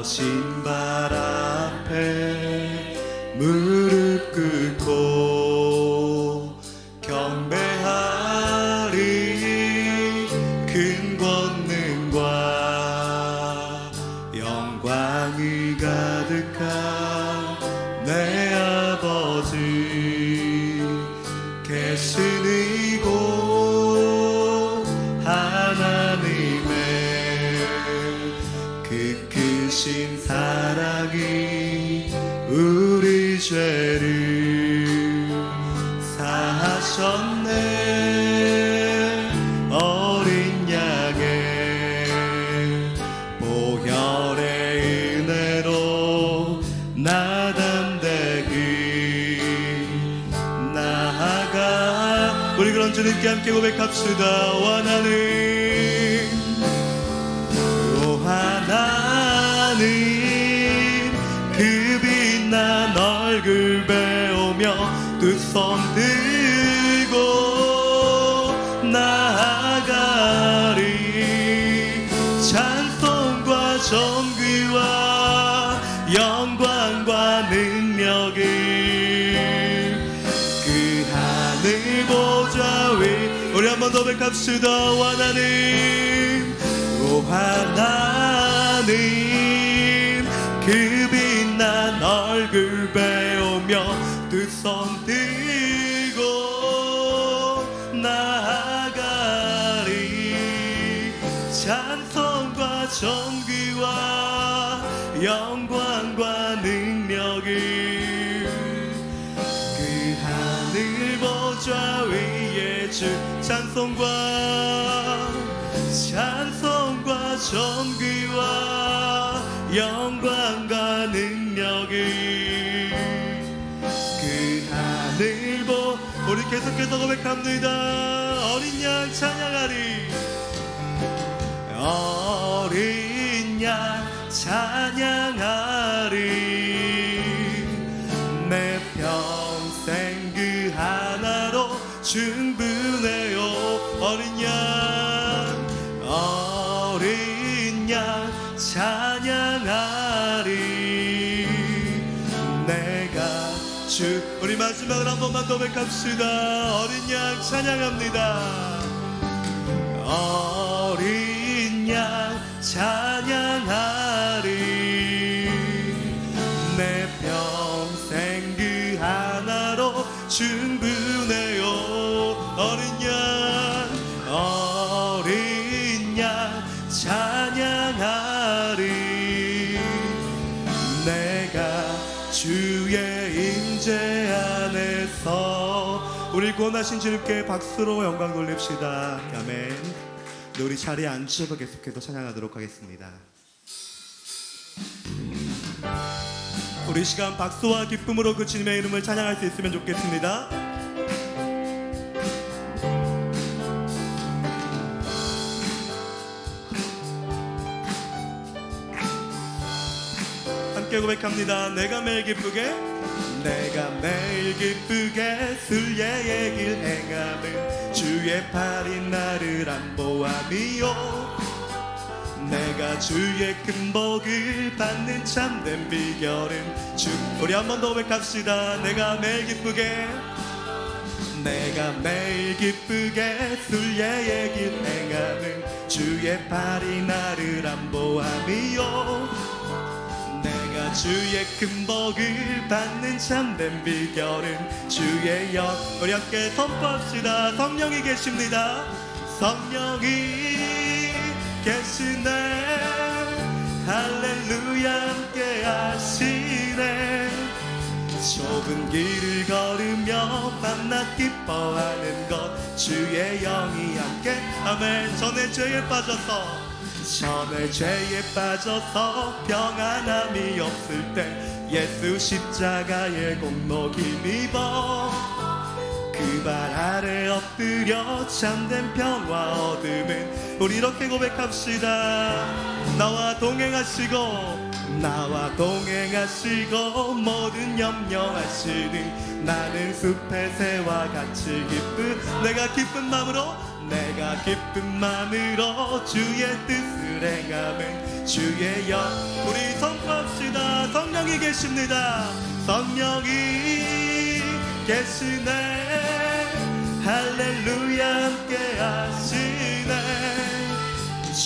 신발 앞에 무릎 꿇고 경배하리. 큰 권능과 영광이 가득한 내 아버지 계신 이곳 하나님의 그 크신 사랑이 우리 죄를 사하셨네. 어린 양의 보혈의 은혜로 나 담대히 나아가. 우리 그런 주님께 함께 고백합시다. 오 하나님, 그 빛난 얼굴 배우며 두 손 들고 나아가리. 찬송과 존귀와 영광과 능력을 그 하늘 보좌 위. 우리 한 번 더 고백합시다. 오 하나님, 그 빛난 얼굴 배우며 두 손 들고 나아가리. 찬송과 존귀와 영광과 능력을 그 하늘 보좌 위에 주. 찬송과 존귀와 영광과 능력을 그 하늘 보. 우리 계속해서 고백합니다. 어린 양 찬양하리. 어린 양 찬양하리. 내 평생 그 하나로 충분해요. 어린 양 찬양하리. 내가 주. 우리 마지막으로 한 번만 더 고백합시다. 어린 양 찬양합니다. 어린 양 찬양하리. 내 평생 그 하나로 충분해요. 어린 양 찬양하리. 내가 주의 임재 안에서. 우리 구원하신 주님께 박수로 영광 돌립시다. 아멘. 우리 자리에 앉으셔서 계속해서 찬양하도록 하겠습니다. 우리 시간 박수와 기쁨으로 그 주님의 이름을 찬양할 수 있으면 좋겠습니다. 함께 고백합니다. 내가 매일 기쁘게 순례의 길 행함은 주의 팔이 나를 안보함이요. 내가 주의 큰 복을 받는 참된 비결은 주. 우리 한 번 더 고백합시다. 내가 매일 기쁘게 순례의 길 행함은 주의 팔이 나를 안보함이요. 내가 주의 큰 복을 받는 참된 비결은 주의 영. 우리 함께 선포합시다. 성령이 계십니다. 성령이 계시네. 할렐루야 함께 하시네. 좁은 길을 걸으며 밤낮 기뻐하는 것 주의 영이 함께. 아멘. 전에 죄에 빠져서 평안함이 없을 때 예수 십자가의 공로 힘입어 그 발 아래 엎드려 참된 평화 얻음은. 우리 이렇게 고백합시다. 나와 동행하시고 모든 염려하시는 나는 숲의 새와 같이 기쁜. 내가 기쁜 마음으로 주의 뜻을 행하면 주의 영 우리 선포합시다. 성령이 계십니다. 성령이 계시네. 할렐루야 함께 하시네.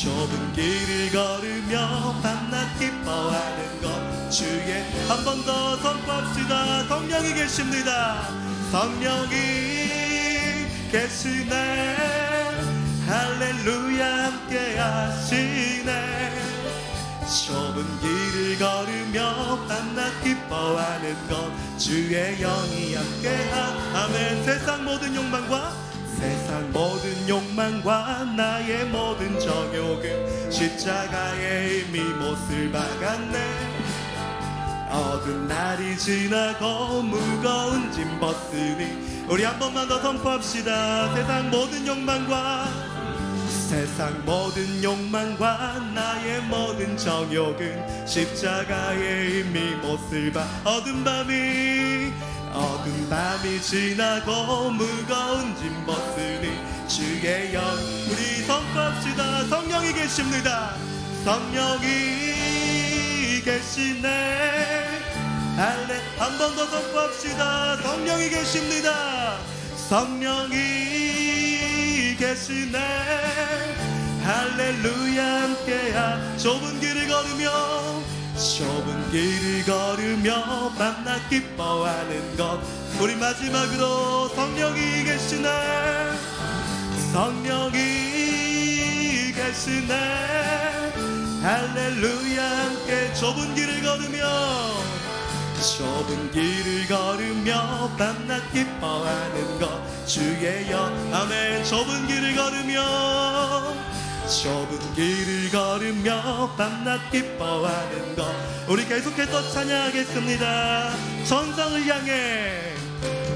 좁은 길을 걸으며 밤낮 기뻐하는 것 주의 한 번 더 선포합시다. 성령이 계십니다. 성령이 계시네. 할렐루야 함께 하시네. 좁은 길을 걸으며 밤낮 기뻐하는 것 주의 영이 함께하. 아멘. 세상 모든 욕망과 나의 모든 정욕은 십자가의 이미 못을 박았네. 어두운 날이 지나고 무거운 짐 벗으니 우리 한 번만 더 선포합시다. 세상 모든 욕망과 나의 모든 정욕은 십자가의 이미 못을 박. 어두운 밤이 지나고 무거운 짐 벗으니 주의 영 우리 선포합시다. 성령이 계십니다. 성령이 계시네. 할렐 한 번 더 선포합시다. 성령이 계십니다. 성령이 계시네. 할렐루야 함께하. 좁은 길을 걸으며 밤낮 기뻐하는 것 우리 마지막으로 성령이 계시네. 성령이 계시네. 할렐루야 함께 좁은 길을 걸으며 밤낮 기뻐하는 것 주의 영. 아멘. 좁은 길을 걸으며 밤낮 기뻐하는 것 우리 계속해서 찬양하겠습니다.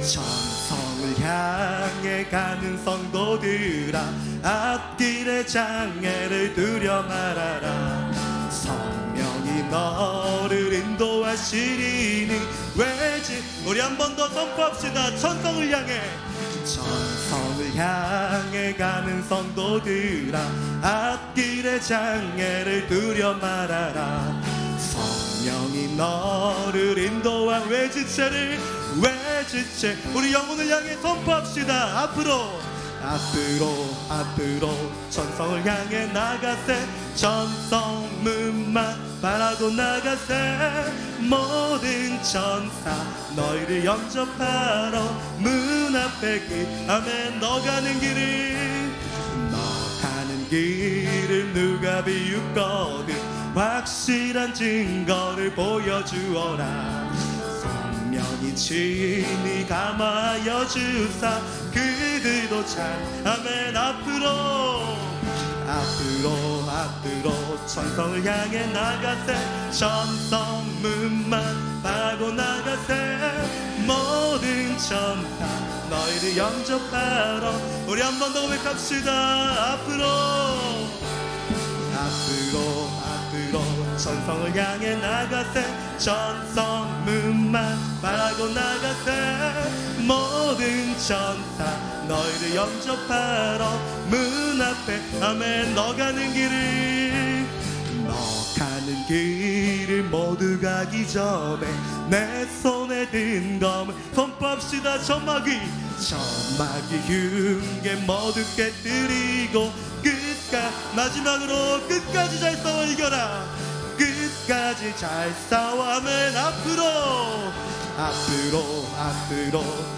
천성을 향해 가는 성도들아 앞길의 장애를 두려 말아라. 성령이 너를 인도하시리니 왜지. 우리 한 번 더 선포합시다. 천성을 향해 가는 성도들아 앞길의 장애를 두려 말아라. 성령이 너를 인도한 왜 지체 우리 영혼을 향해 선포합시다. 앞으로 천성을 향해 나가세. 천성문만 바라고 나가세. 모든 천사 너희를 영접하러 문 앞에 아멘. 너 가는 길을 누가 비웃거든 확실한 증거를 보여주어라. 성령이 친히 감화하여 주사 그들도 잘 아멘. 앞으로 천성을 향해 나가세. 천성문만 바라고 나가세. 모든 천사 너희를 영접하러. 우리 한 번 더 고백합시다. 앞으로 천성을 향해 나가세. 천성문만 바라고 나가세. 모든 천사 너희를 영접하러 문 앞에 아멘. 너 가는 길을 모두 가기 전에 내 손에 든 검을 선포합시다. 점막이 흉계 모두 깨뜨리고 마지막으로 끝까지 잘 싸워 이겨라. 끝까지 잘 싸워 아멘. 앞으로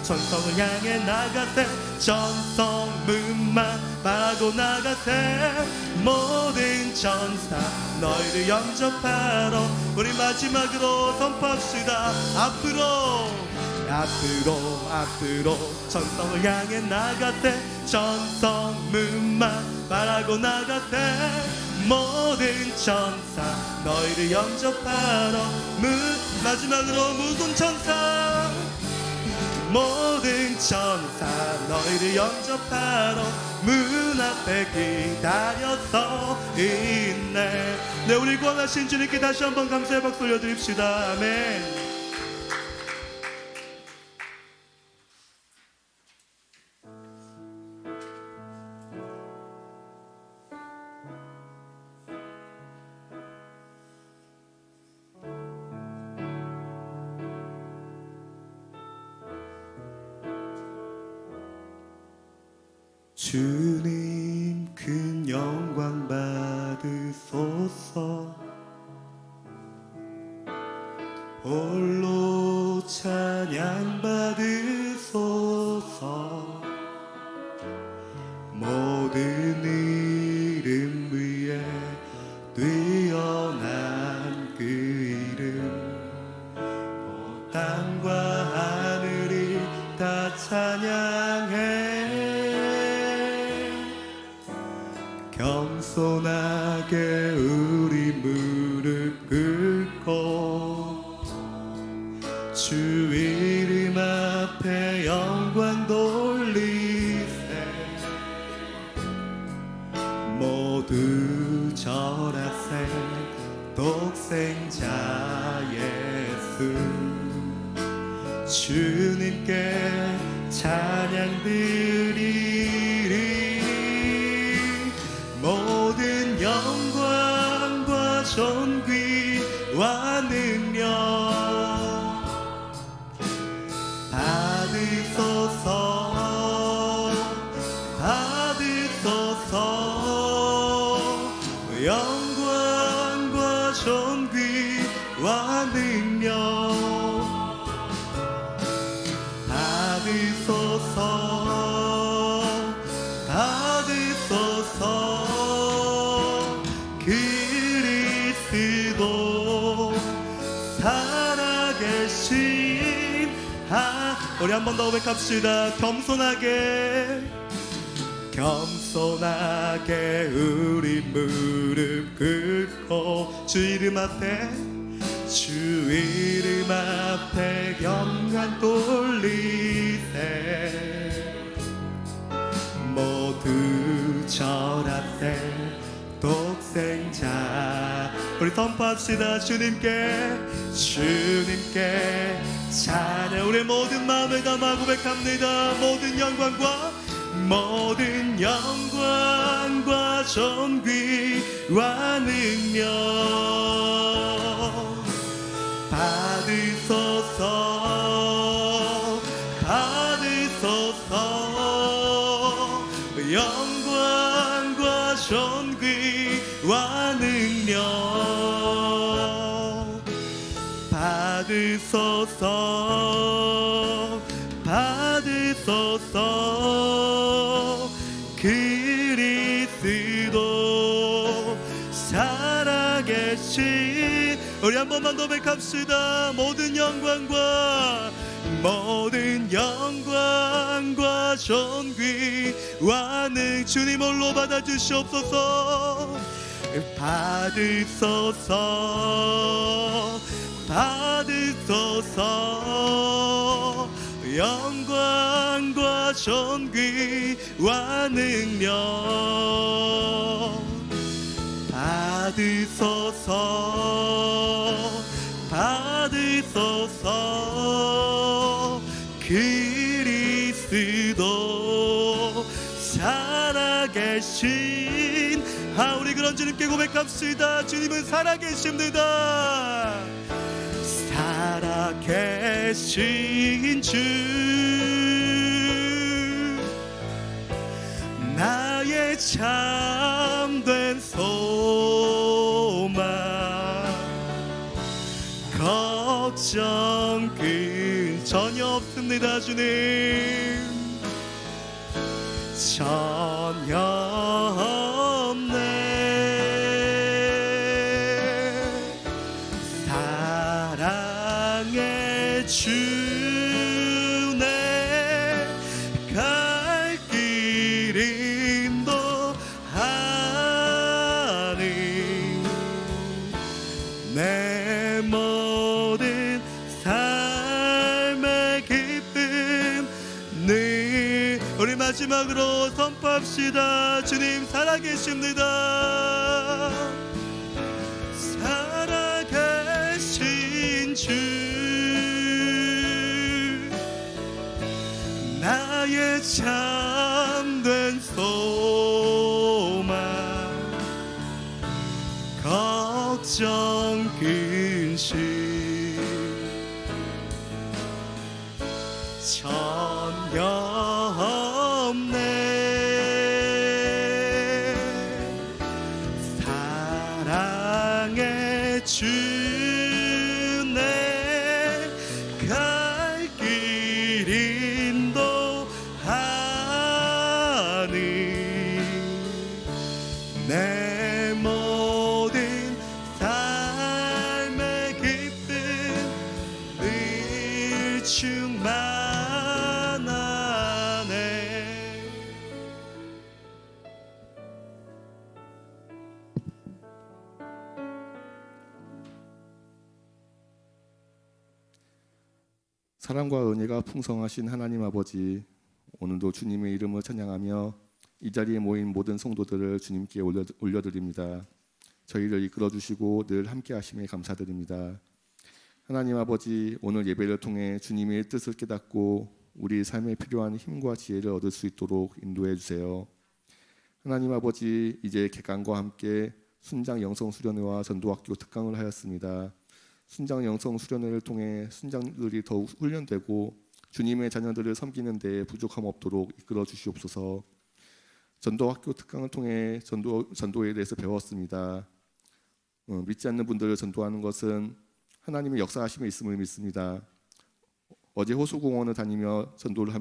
천성을 향해 나가세. 천성문만 바라고 나가세. 모든 천사 너희를 영접하러. 우리 마지막으로 선포합시다. 앞으로 천성을 향해 나가세. 천성문만 바라고 나가세. 모든 천사 너희를 영접하러 마지막으로 모든 천사 너희를 영접하러 문 앞에 기다려서 있네. 네, 우리 구원하신 주님께 다시 한번 감사의 박수 올려드립시다. 아멘. 주님 큰 영광 받으소서. 홀로 찬양 받으소서. 모든 이름 위에 뛰어난 그 이름, 땅과 하늘이 다 찬양해. 겸손하게 우리 무릎 꿇고 주 이름 앞에 영광 돌리세. 모두 절하세. 독생자 예수 주님께 찬양 드리리. 모든 영광과 존귀와 능력 받으소서. 받으소서. 영광과 존귀와 능력 받으소서. 받으소서. 그리스도 살아계신 우리 한 번 더 고백합시다. 겸손하게 겸손하게 우리 무릎 꿇고 주 이름 앞에 주 이름 앞에 영광 돌리세. 모두 절하세. 독생자 우리 선포합시다. 주님께 찬양. 우리 모든 마음을 담아 고백합니다. 모든 영광과 존귀와 능력 받으소서. 받으소서. 영광과 존귀와 능력 받으소서. 받으소서. 그리스도 살아계신 우리 한 번만 더 고백합시다. 모든 영광과 존귀와 능 주님 홀로 받아주시옵소서. 받으소서. 받으소서. 영광과 존귀와 능력 받으소서. 받으소서. 그리스도 살아계신 우리 그런 주님께 고백합시다. 주님은 살아계십니다. 살아계신 주 나의 참된 소망 걱정 전혀 없습니다. 주님 전혀 없네. 사랑의 주네 갈 길 인도하니 내 모든 삶의 기쁨 늘 우리 마지막으로 선포합시다. 주님 살아계십니다. 살아계신 주 나의 참된 소망 걱정 근심 전혀 없네. 갈 길 인도하니 내 모든 삶의 기쁨 늘 충만하네. 사랑과 은혜가 풍성하신 하나님 아버지, 오늘도 주님의 이름을 찬양하며 이 자리에 모인 모든 성도들을 주님께 올려드립니다. 저희를 이끌어 주시고 늘 함께 하심에 감사드립니다. 하나님 아버지, 오늘 예배를 통해 주님의 뜻을 깨닫고 우리 삶에 필요한 힘과 지혜를 얻을 수 있도록 인도해 주세요. 하나님 아버지, 이제 개강과 함께 순장 영성 수련회와 전도학교 특강을 하였습니다. 순장 영성 수련회를 통해 순장들이 더욱 훈련되고 주님의 자녀들을 섬기는 데에 부족함 없도록 이끌어 주시옵소서. 전도학교 특강을 통해 전도에 대해서 배웠습니다. 믿지 않는 분들을 전도하는 것은 하나님의 역사하심에 있음을 믿습니다. 어제 호수공원을 다니며 전도를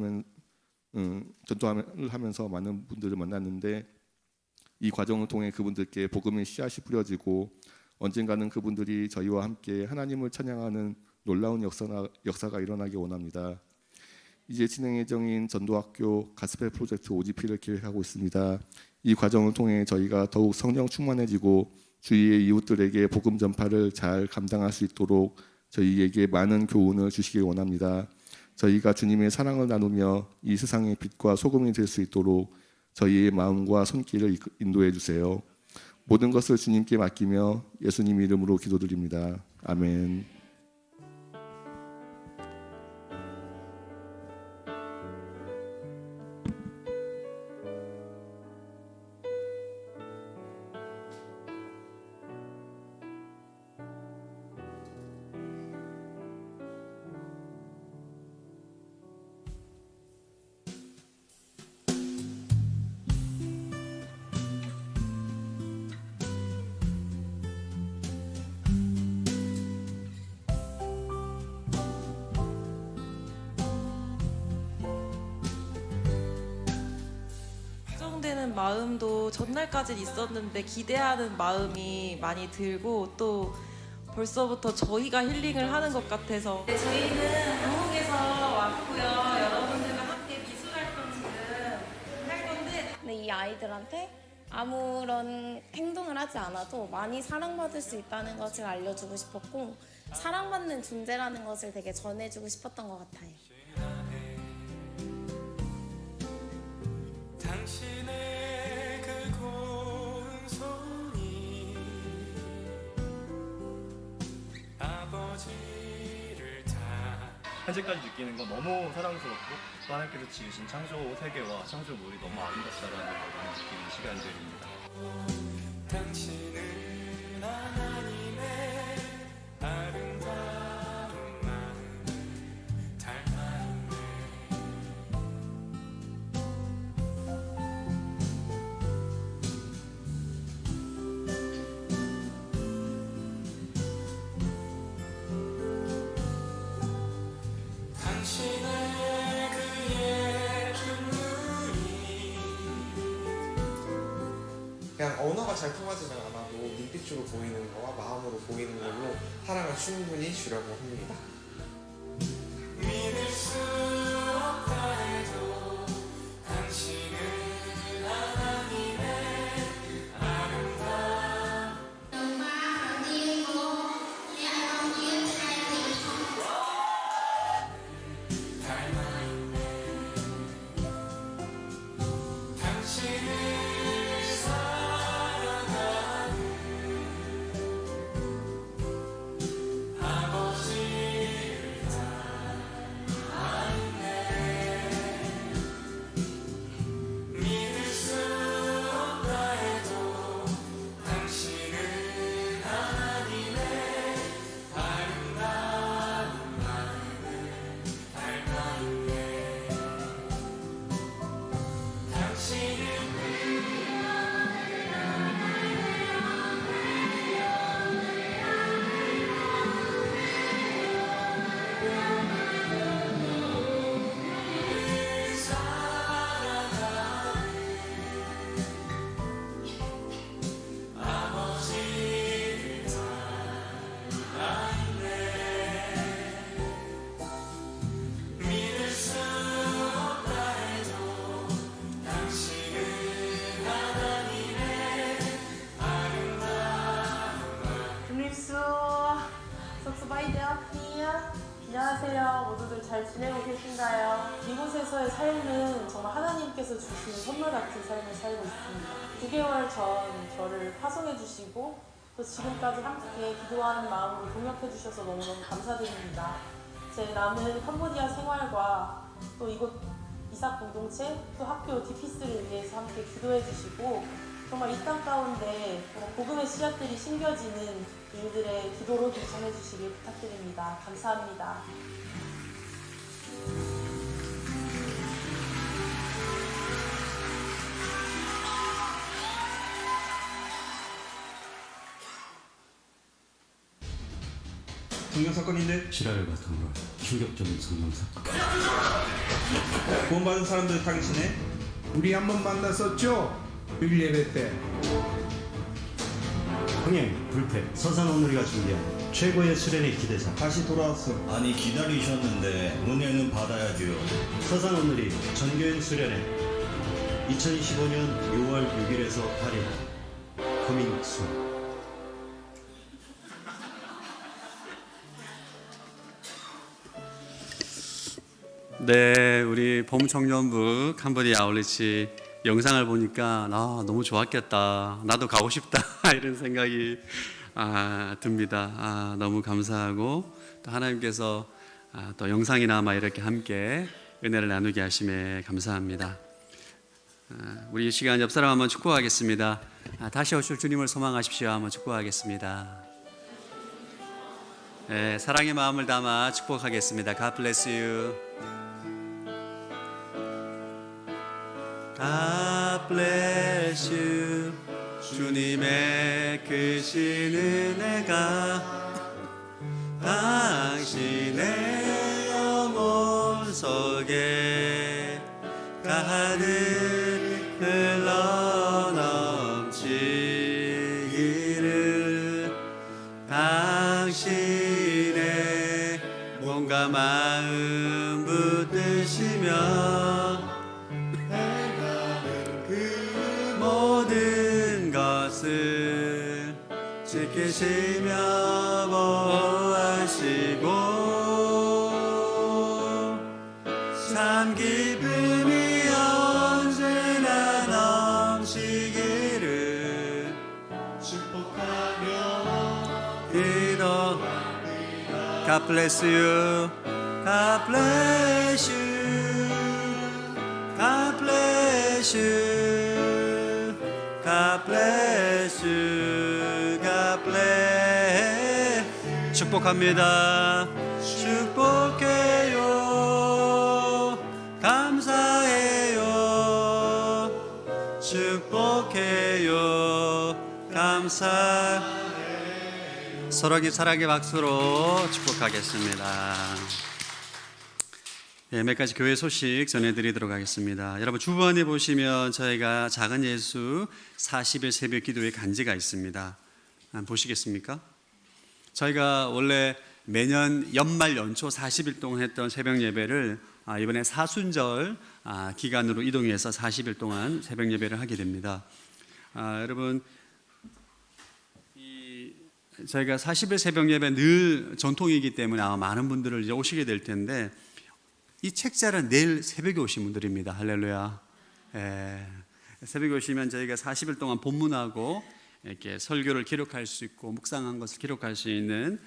하면서 많은 분들을 만났는데, 이 과정을 통해 그분들께 복음의 씨앗이 뿌려지고 언젠가는 그분들이 저희와 함께 하나님을 찬양하는 놀라운 역사가 일어나기 원합니다. 이제 진행 예정인 전도학교 가스펠 프로젝트 OGP를 계획하고 있습니다. 이 과정을 통해 저희가 더욱 성령 충만해지고 주위의 이웃들에게 복음 전파를 잘 감당할 수 있도록 저희에게 많은 교훈을 주시길 원합니다. 저희가 주님의 사랑을 나누며 이 세상의 빛과 소금이 될 수 있도록 저희의 마음과 손길을 인도해 주세요. 모든 것을 주님께 맡기며 예수님 이름으로 기도드립니다. 아멘. 걱정되는 마음도 전날까지 있었는데 기대하는 마음이 많이 들고, 또 벌써부터 저희가 힐링을 하는 것 같아서. 저희는 한국에서 왔고요. 여러분들과 함께 미술 활동 지금 할 건데, 근데 이 아이들한테 아무런 행동을 하지 않아도 많이 사랑받을 수 있다는 것을 알려주고 싶었고, 사랑받는 존재라는 것을 되게 전해주고 싶었던 것 같아요. 당신의 그 고운 손이 아버지를 다 현재까지 느끼는 건 너무 사랑스럽고, 또 하나님께서 지으신 창조 세계와 창조물이 너무 아름답다라는 걸 느끼는 시간들입니다. 당신은 하나님의 아름다운 마음을 닮았네. 당신의 그 예쁜 눈이 그냥 언어가 잘 통하지는 않아도 눈빛으로 보이는 거와 마음으로 보이는 걸로 사랑을 충분히 주려고 합니다. 믿을 수 없다 해도 당신은 하나님의 아름다운 닮아있네. 당신을 사랑하는 아버지 안녕하세요. 모두들 잘 지내고 계신가요? 이곳에서의 삶은 정말 하나님께서 주시는 선물 같은 삶을 살고 있습니다. 9개월 전 저를 파송해 주시고 또 지금까지 함께 기도하는 마음으로 동역해 주셔서 너무너무 감사드립니다. 제 남은 캄보디아 생활과 또 이곳 이삭 공동체 또 학교 디피스를 위해서 함께 기도해 주시고 정말 이 땅 가운데 복음의 씨앗들이 심겨지는 일들의 기도로 전해 주시길 부탁드립니다. 감사합니다. 성경 사건인데 실화를 바탕으로 충격적인 성경 사건. 구원받은 사람들 다 계시네. 우리 한번 만났었죠? 1예배 때. 흥행, 불패, 서산오누리가 준비한 최고의 수련의 기대작. 다시 돌아왔어. 아니 기다리셨는데 은혜는 받아야죠. 서산오누리 전교인 수련회 2015년 6월 6일에서 8일 커밍 순. 네, 우리 봄청년부 캄보디아 아울리치 영상을 보니까 너무 좋았겠다. 나도 가고 싶다. 이런 생각이 듭니다. 너무 감사하고 또 하나님께서 또 영상이나마 이렇게 함께 은혜를 나누게 하심에 감사합니다. 우리 이 시간 옆 사람 한번 축복하겠습니다. 다시 오실 주님을 소망하십시오. 한번 축복하겠습니다. 네, 사랑의 마음을 담아 축복하겠습니다. God bless you. God bless you. 주님의 크신 은혜가 당신의 영혼 속에 가득 흘러넘치기를. 당신의 몸과 마음 붙드시며 모든 것을 지키시며 보호하시고 참 기쁨이 언제나 넘치기를 축복하며 기도. God bless you. God bless you. God bless you. God bless you. God bless. 축복합니다. 축복해요. 감사해요. 축복해요. 감사. 서로기 사랑의 박수로 축복하겠습니다. 네, 몇 가지 교회 소식 전해드리도록 하겠습니다. 여러분 주변에 보시면 저희가 작은 예수 40일 새벽 기도회 간지가 있습니다. 보시겠습니까? 저희가 원래 매년 연말 연초 40일 동안 했던 새벽 예배를 이번에 사순절 기간으로 이동해서 40일 동안 새벽 예배를 하게 됩니다. 여러분 저희가 40일 새벽 예배 늘 전통이기 때문에 아마 많은 분들을 이제 오시게 될 텐데 이 책자는 내일 새벽에 오신 분들입니다. 할렐루야. 새벽에 오시면 저희가 40일 동안 본문하고 이렇게 설교를 기록할 수 있고 묵상한 것을 기록할 수 있는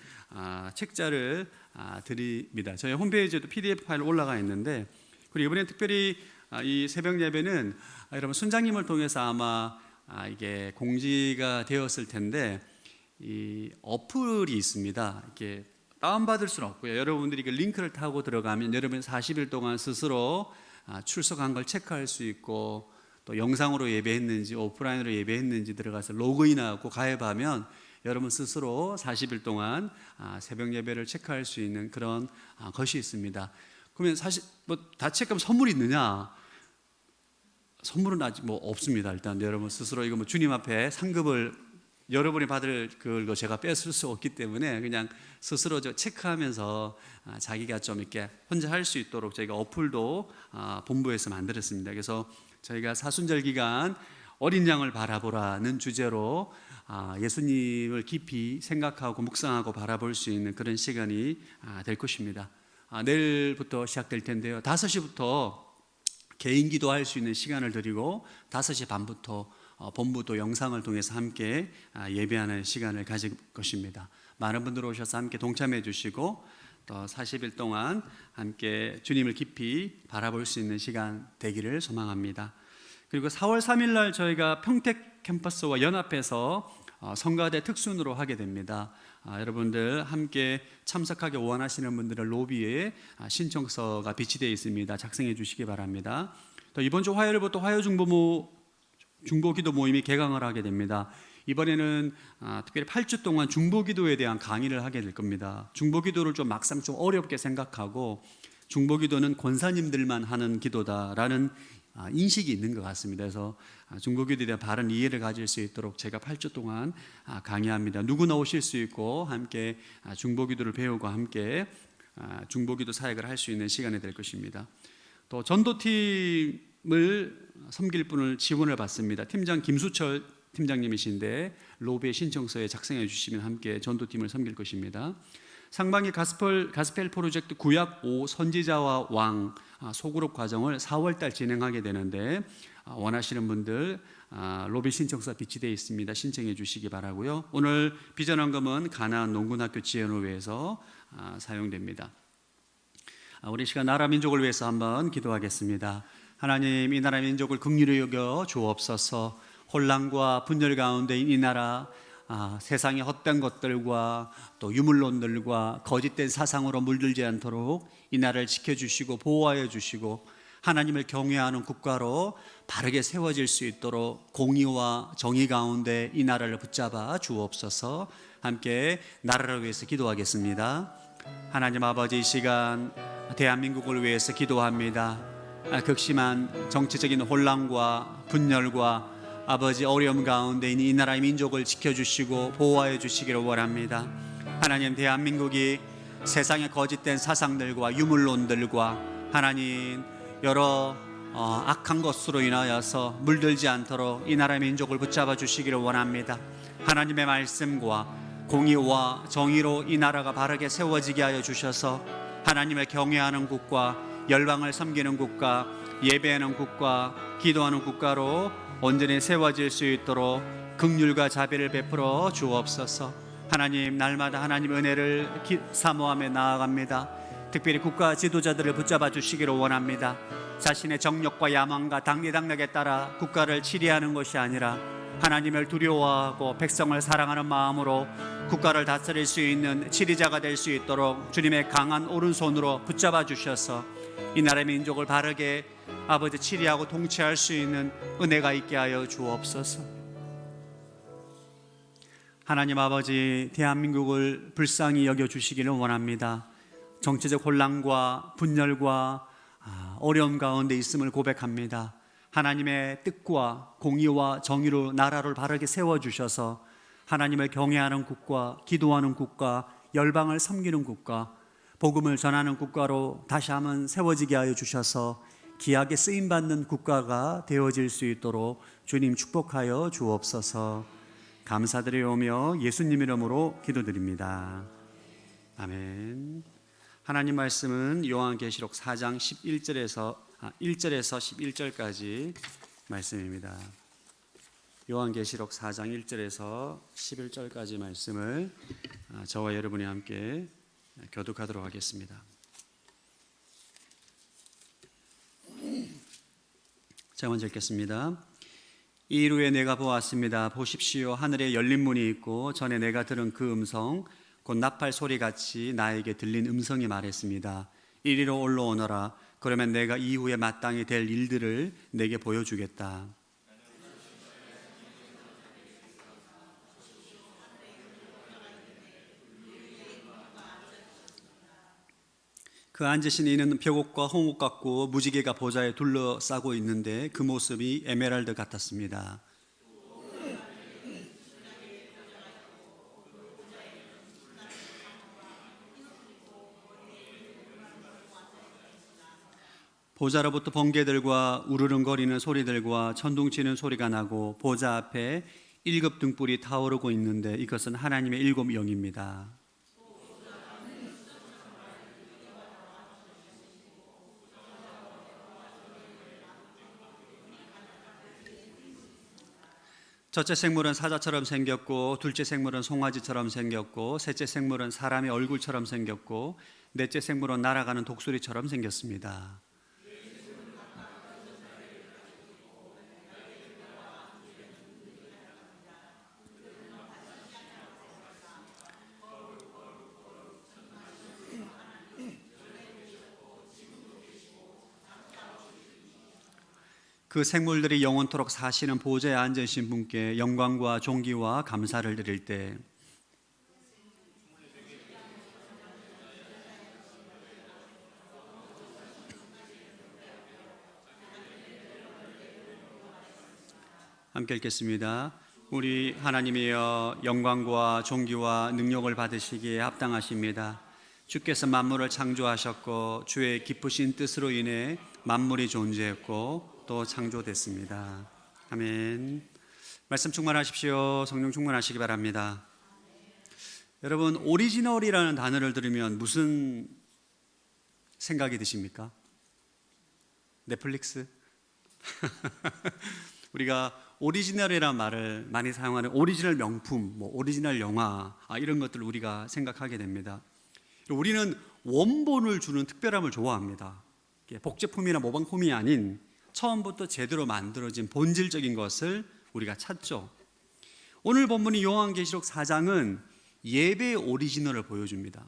책자를 드립니다. 저희 홈페이지에도 PDF 파일 올라가 있는데 그리고 이번에 특별히 이 새벽 예배는 여러분 순장님을 통해서 아마 이게 공지가 되었을 텐데 이 어플이 있습니다. 이렇게 다운받을 수는 없고요. 여러분들이 그 링크를 타고 들어가면 여러분 40일 동안 스스로 출석한 걸 체크할 수 있고 또 영상으로 예배했는지 오프라인으로 예배했는지 들어가서 로그인하고 가입하면 여러분 스스로 40일 동안 새벽 예배를 체크할 수 있는 그런 것이 있습니다. 그러면 사실 뭐 다 체크하면 선물이 있느냐? 선물은 아직 뭐 없습니다. 일단 여러분 스스로 이거 뭐 주님 앞에 상급을 여러분이 받을 그걸 제가 뺏을 수 없기 때문에 그냥 스스로 체크하면서 자기가 좀 이렇게 혼자 할 수 있도록 저희가 어플도 본부에서 만들었습니다. 그래서 저희가 사순절 기간 어린 양을 바라보라는 주제로 예수님을 깊이 생각하고 묵상하고 바라볼 수 있는 그런 시간이 될 것입니다. 내일부터 시작될 텐데요. 5시부터 개인 기도할 수 있는 시간을 드리고 5시 반부터 본부도 영상을 통해서 함께 예배하는 시간을 가질 것입니다. 많은 분들 오셔서 함께 동참해 주시고 또 40일 동안 함께 주님을 깊이 바라볼 수 있는 시간 되기를 소망합니다. 그리고 4월 3일 날 저희가 평택 캠퍼스와 연합해서 성가대 특순으로 하게 됩니다. 여러분들 함께 참석하기 원하시는 분들은 로비에 신청서가 비치되어 있습니다. 작성해 주시기 바랍니다. 또 이번 주 화요일부터 화요 중보기도 모임이 개강을 하게 됩니다. 이번에는 특별히 8주 동안 중보기도에 대한 강의를 하게 될 겁니다. 중보기도를 좀 막상 좀 어렵게 생각하고 중보기도는 권사님들만 하는 기도다라는 인식이 있는 것 같습니다. 그래서 중보기도에 대한 바른 이해를 가질 수 있도록 제가 8주 동안 강의합니다. 누구나 오실 수 있고 함께 중보기도를 배우고 함께 중보기도 사역을 할 수 있는 시간이 될 것입니다. 또 전도팀을 섬길 분을 지원을 받습니다. 팀장 김수철 팀장님이신데 로비의 신청서에 작성해 주시면 함께 전도팀을 섬길 것입니다. 상반기 가스펠 프로젝트 구약 5 선지자와 왕 소그룹 과정을 4월달 진행하게 되는데 원하시는 분들 로비 신청서 비치되어 있습니다. 신청해 주시기 바라고요. 오늘 비전헌금은 가나안 농군학교 지원을 위해서 사용됩니다. 우리 시간 나라 민족을 위해서 한번 기도하겠습니다. 하나님, 이 나라 민족을 긍휼히 여겨 주옵소서. 혼란과 분열 가운데인 이 나라, 세상의 헛된 것들과 또 유물론들과 거짓된 사상으로 물들지 않도록 이 나라를 지켜주시고 보호하여 주시고 하나님을 경외하는 국가로 바르게 세워질 수 있도록 공의와 정의 가운데 이 나라를 붙잡아 주옵소서. 함께 나라를 위해서 기도하겠습니다. 하나님 아버지, 이 시간 대한민국을 위해서 기도합니다. 극심한 정치적인 혼란과 분열과 아버지 어려움 가운데 이 나라의 민족을 지켜주시고 보호하여 주시기를 원합니다. 하나님, 대한민국이 세상의 거짓된 사상들과 유물론들과 하나님 여러 악한 것으로 인하여서 물들지 않도록 이 나라의 민족을 붙잡아 주시기를 원합니다. 하나님의 말씀과 공의와 정의로 이 나라가 바르게 세워지게 하여 주셔서 하나님을 경외하는 국가, 열방을 섬기는 국가, 예배하는 국가, 기도하는 국가로 온전히 세워질 수 있도록 긍휼과 자비를 베풀어 주옵소서. 하나님, 날마다 하나님 은혜를 사모하며 나아갑니다. 특별히 국가 지도자들을 붙잡아 주시기를 원합니다. 자신의 정력과 야망과 당리당략에 따라 국가를 치리하는 것이 아니라 하나님을 두려워하고 백성을 사랑하는 마음으로 국가를 다스릴 수 있는 치리자가 될 수 있도록 주님의 강한 오른손으로 붙잡아 주셔서 이 나라의 민족을 바르게 아버지 치리하고 통치할 수 있는 은혜가 있게 하여 주옵소서. 하나님 아버지, 대한민국을 불쌍히 여겨주시기를 원합니다. 정치적 혼란과 분열과 어려움 가운데 있음을 고백합니다. 하나님의 뜻과 공의와 정의로 나라를 바르게 세워주셔서 하나님을 경외하는 국가, 기도하는 국가, 열방을 섬기는 국가, 복음을 전하는 국가로 다시 한번 세워지게 하여 주셔서 귀하게 쓰임받는 국가가 되어질 수 있도록 주님 축복하여 주옵소서. 감사드리오며 예수님 이름으로 기도드립니다. 아멘. 하나님 말씀은 요한계시록 4장 1절에서 11절까지 말씀입니다. 요한계시록 4장 1절에서 11절까지 말씀을 저와 여러분이 함께 교독하도록 하겠습니다. 제가 먼저 읽겠습니다. 이일 후에 내가 보았습니다. 보십시오, 하늘에 열린 문이 있고 전에 내가 들은 그 음성 곧 나팔 소리같이 나에게 들린 음성이 말했습니다. 이리로 올라오너라. 그러면 내가 이후에 마땅히 될 일들을 내게 보여주겠다. 그 앉으신 이는 벽옥과 홍옥 같고 무지개가 보좌에 둘러싸고 있는데 그 모습이 에메랄드 같았습니다. 보좌로부터 번개들과 우르릉거리는 소리들과 천둥치는 소리가 나고 보좌 앞에 7 등불이 타오르고 있는데 이것은 하나님의 7 영입니다. 첫째 생물은 사자처럼 생겼고, 둘째 생물은 송아지처럼 생겼고, 셋째 생물은 사람의 얼굴처럼 생겼고, 넷째 생물은 날아가는 독수리처럼 생겼습니다. 그 생물들이 영원토록 사시는 보좌에 앉으신 분께 영광과 존귀와 감사를 드릴 때 함께 읽겠습니다. 우리 하나님이여, 영광과 존귀와 능력을 받으시기에 합당하십니다. 주께서 만물을 창조하셨고 주의 기쁘신 뜻으로 인해 만물이 존재했고 또 창조됐습니다. 아멘. 말씀 충만하십시오. 성령 충만하시기 바랍니다. 여러분, 오리지널이라는 단어를 들으면 무슨 생각이 드십니까? 넷플릭스? 우리가 오리지널이라는 말을 많이 사용하는 오리지널 명품, 오리지널 영화, 이런 것들을 우리가 생각하게 됩니다. 우리는 원본을 주는 특별함을 좋아합니다. 복제품이나 모방품이 아닌 처음부터 제대로 만들어진 본질적인 것을 우리가 찾죠. 오늘 본문이 요한계시록 4장은 예배의 오리지널을 보여줍니다.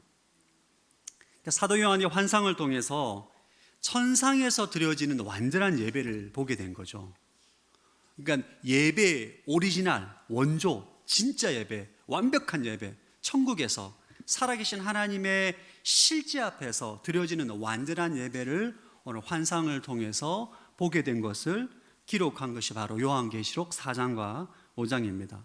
사도 요한이 환상을 통해서 천상에서 드려지는 완전한 예배를 보게 된 거죠. 그러니까 예배 오리지널, 원조, 진짜 예배, 완벽한 예배, 천국에서 살아계신 하나님의 실제 앞에서 드려지는 완전한 예배를 오늘 환상을 통해서 보게 된 것을 기록한 것이 바로 요한계시록 4장과 5장입니다.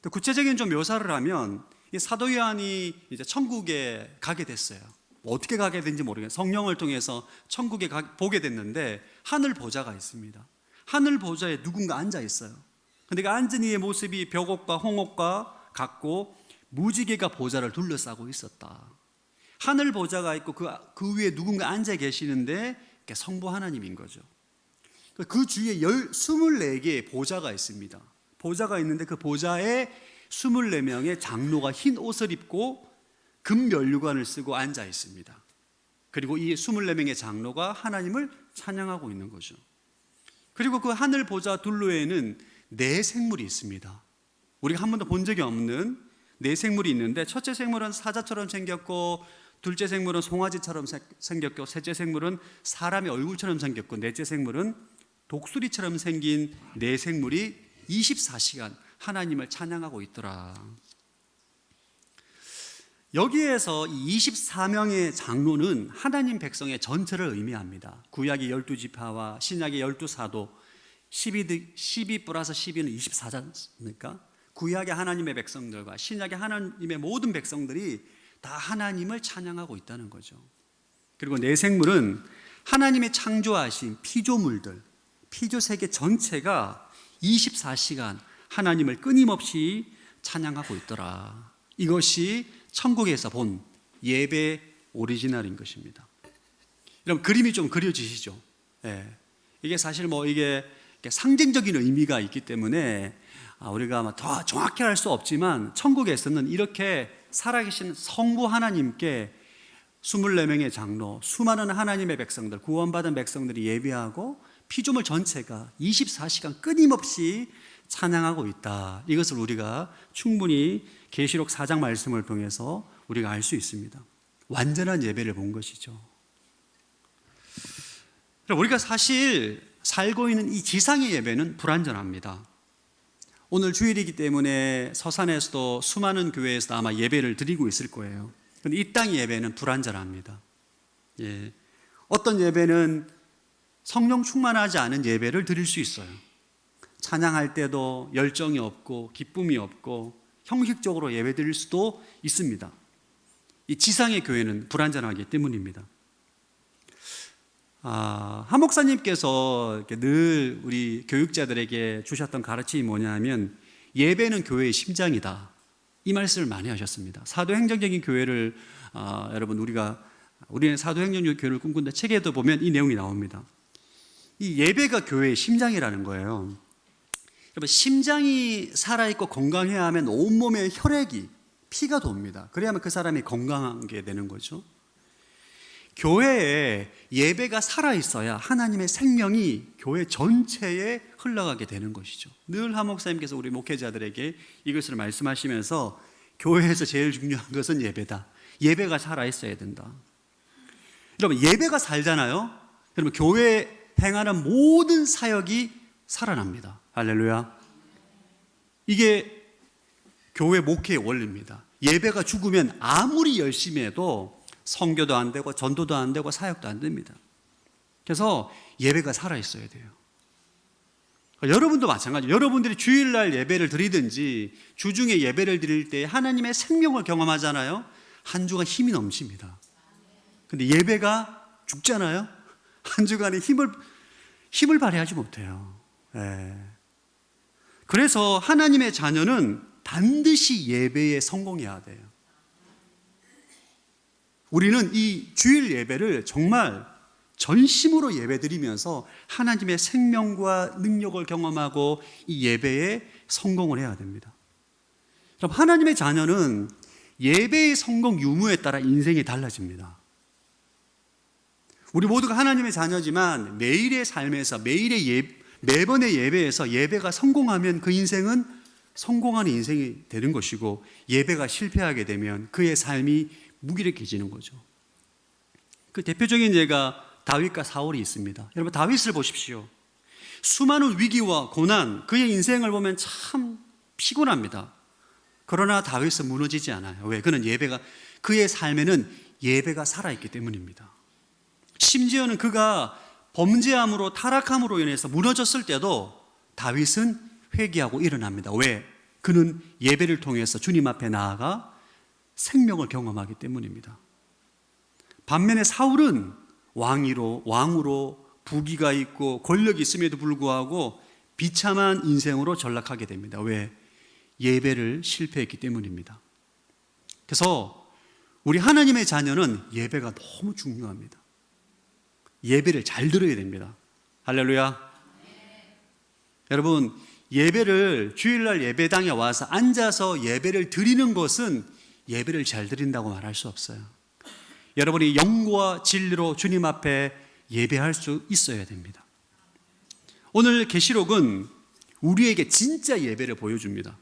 구체적인 좀 묘사를 하면 이 사도 요한이 이제 천국에 가게 됐어요. 어떻게 가게 된지 모르겠어요. 성령을 통해서 천국에 보게 됐는데 하늘 보좌가 있습니다. 하늘 보좌에 누군가 앉아 있어요. 근데 그 앉은 이의 모습이 벽옥과 홍옥과 같고 무지개가 보좌를 둘러싸고 있었다. 하늘 보좌가 있고 그 위에 누군가 앉아 계시는데 성부 하나님인 거죠. 그 주위에 24개의 보좌가 있습니다. 보좌가 있는데 그 보좌에 24명의 장로가 흰 옷을 입고 금면류관을 쓰고 앉아 있습니다. 그리고 이 24명의 장로가 하나님을 찬양하고 있는 거죠. 그리고 그 하늘 보좌 둘러에는 네 생물이 있습니다. 우리가 한 번도 본 적이 없는 네 생물이 있는데, 첫째 생물은 사자처럼 생겼고, 둘째 생물은 송아지처럼 생겼고, 셋째 생물은 사람의 얼굴처럼 생겼고, 넷째 생물은 독수리처럼 생긴 네 생물이 24시간 하나님을 찬양하고 있더라. 여기에서 이 24명의 장로는 하나님 백성의 전체를 의미합니다. 구약의 12지파와 신약의 12사도, 12 플러스 12는 24지 않습니까? 구약의 하나님의 백성들과 신약의 하나님의 모든 백성들이 다 하나님을 찬양하고 있다는 거죠. 그리고 네 생물은 하나님의 창조하신 피조물들, 피조 세계 전체가 24시간 하나님을 끊임없이 찬양하고 있더라. 이것이 천국에서 본 예배 오리지널인 것입니다. 여러분, 그림이 좀 그려지시죠? 이게 사실 이게 상징적인 의미가 있기 때문에 우리가 더 정확히 할 수 없지만, 천국에서는 이렇게 살아계신 성부 하나님께 24명의 장로, 수많은 하나님의 백성들, 구원받은 백성들이 예배하고 피조물 전체가 24시간 끊임없이 찬양하고 있다. 이것을 우리가 충분히 계시록 4장 말씀을 통해서 우리가 알 수 있습니다. 완전한 예배를 본 것이죠. 우리가 사실 살고 있는 이 지상의 예배는 불완전합니다. 오늘 주일이기 때문에 서산에서도 수많은 교회에서 아마 예배를 드리고 있을 거예요. 그런데 이 땅의 예배는 불완전합니다. 어떤 예배는 성령 충만하지 않은 예배를 드릴 수 있어요. 찬양할 때도 열정이 없고 기쁨이 없고 형식적으로 예배 드릴 수도 있습니다. 이 지상의 교회는 불완전하기 때문입니다. 한 목사님께서 늘 우리 교육자들에게 주셨던 가르침이 뭐냐면, 예배는 교회의 심장이다, 이 말씀을 많이 하셨습니다. 사도행정적인 교회를 우리는 사도행정적 교회를 꿈꾼다 책에도 보면 이 내용이 나옵니다. 이 예배가 교회의 심장이라는 거예요. 여러분, 심장이 살아있고 건강해야 하면 온몸에 혈액이, 피가 돕니다. 그래야만 그 사람이 건강하게 되는 거죠. 교회에 예배가 살아있어야 하나님의 생명이 교회 전체에 흘러가게 되는 것이죠. 늘 한 목사님께서 우리 목회자들에게 이것을 말씀하시면서 교회에서 제일 중요한 것은 예배다. 예배가 살아있어야 된다. 여러분, 예배가 살잖아요. 그러면 교회에 행하는 모든 사역이 살아납니다. 할렐루야. 이게 교회 목회의 원리입니다. 예배가 죽으면 아무리 열심히 해도 선교도 안 되고 전도도 안 되고 사역도 안 됩니다. 그래서 예배가 살아있어야 돼요. 여러분도 마찬가지예요. 여러분들이 주일날 예배를 드리든지 주중에 예배를 드릴 때 하나님의 생명을 경험하잖아요. 한 주간 힘이 넘칩니다. 근데 예배가 죽잖아요. 한 주간에 힘을 발휘하지 못해요. 그래서 하나님의 자녀는 반드시 예배에 성공해야 돼요. 우리는 이 주일 예배를 정말 전심으로 예배드리면서 하나님의 생명과 능력을 경험하고 이 예배에 성공을 해야 됩니다. 그럼 하나님의 자녀는 예배의 성공 유무에 따라 인생이 달라집니다. 우리 모두가 하나님의 자녀지만 매일의 삶에서 매번의 예배에서 예배가 성공하면 그 인생은 성공하는 인생이 되는 것이고, 예배가 실패하게 되면 그의 삶이 무기력해지는 거죠. 그 대표적인 예가 다윗과 사울이 있습니다. 여러분, 다윗을 보십시오. 수많은 위기와 고난, 그의 인생을 보면 참 피곤합니다. 그러나 다윗은 무너지지 않아요. 왜? 그는 그의 삶에는 예배가 살아있기 때문입니다. 심지어는 그가 범죄함으로 타락함으로 인해서 무너졌을 때도 다윗은 회개하고 일어납니다. 왜? 그는 예배를 통해서 주님 앞에 나아가 생명을 경험하기 때문입니다. 반면에 사울은 왕으로 부귀가 있고 권력이 있음에도 불구하고 비참한 인생으로 전락하게 됩니다. 왜? 예배를 실패했기 때문입니다. 그래서 우리 하나님의 자녀는 예배가 너무 중요합니다. 예배를 잘 들어야 됩니다. 할렐루야. 여러분, 예배를 주일날 예배당에 와서 앉아서 예배를 드리는 것은 예배를 잘 드린다고 말할 수 없어요. 여러분이 영과 진리로 주님 앞에 예배할 수 있어야 됩니다. 오늘 계시록은 우리에게 진짜 예배를 보여줍니다.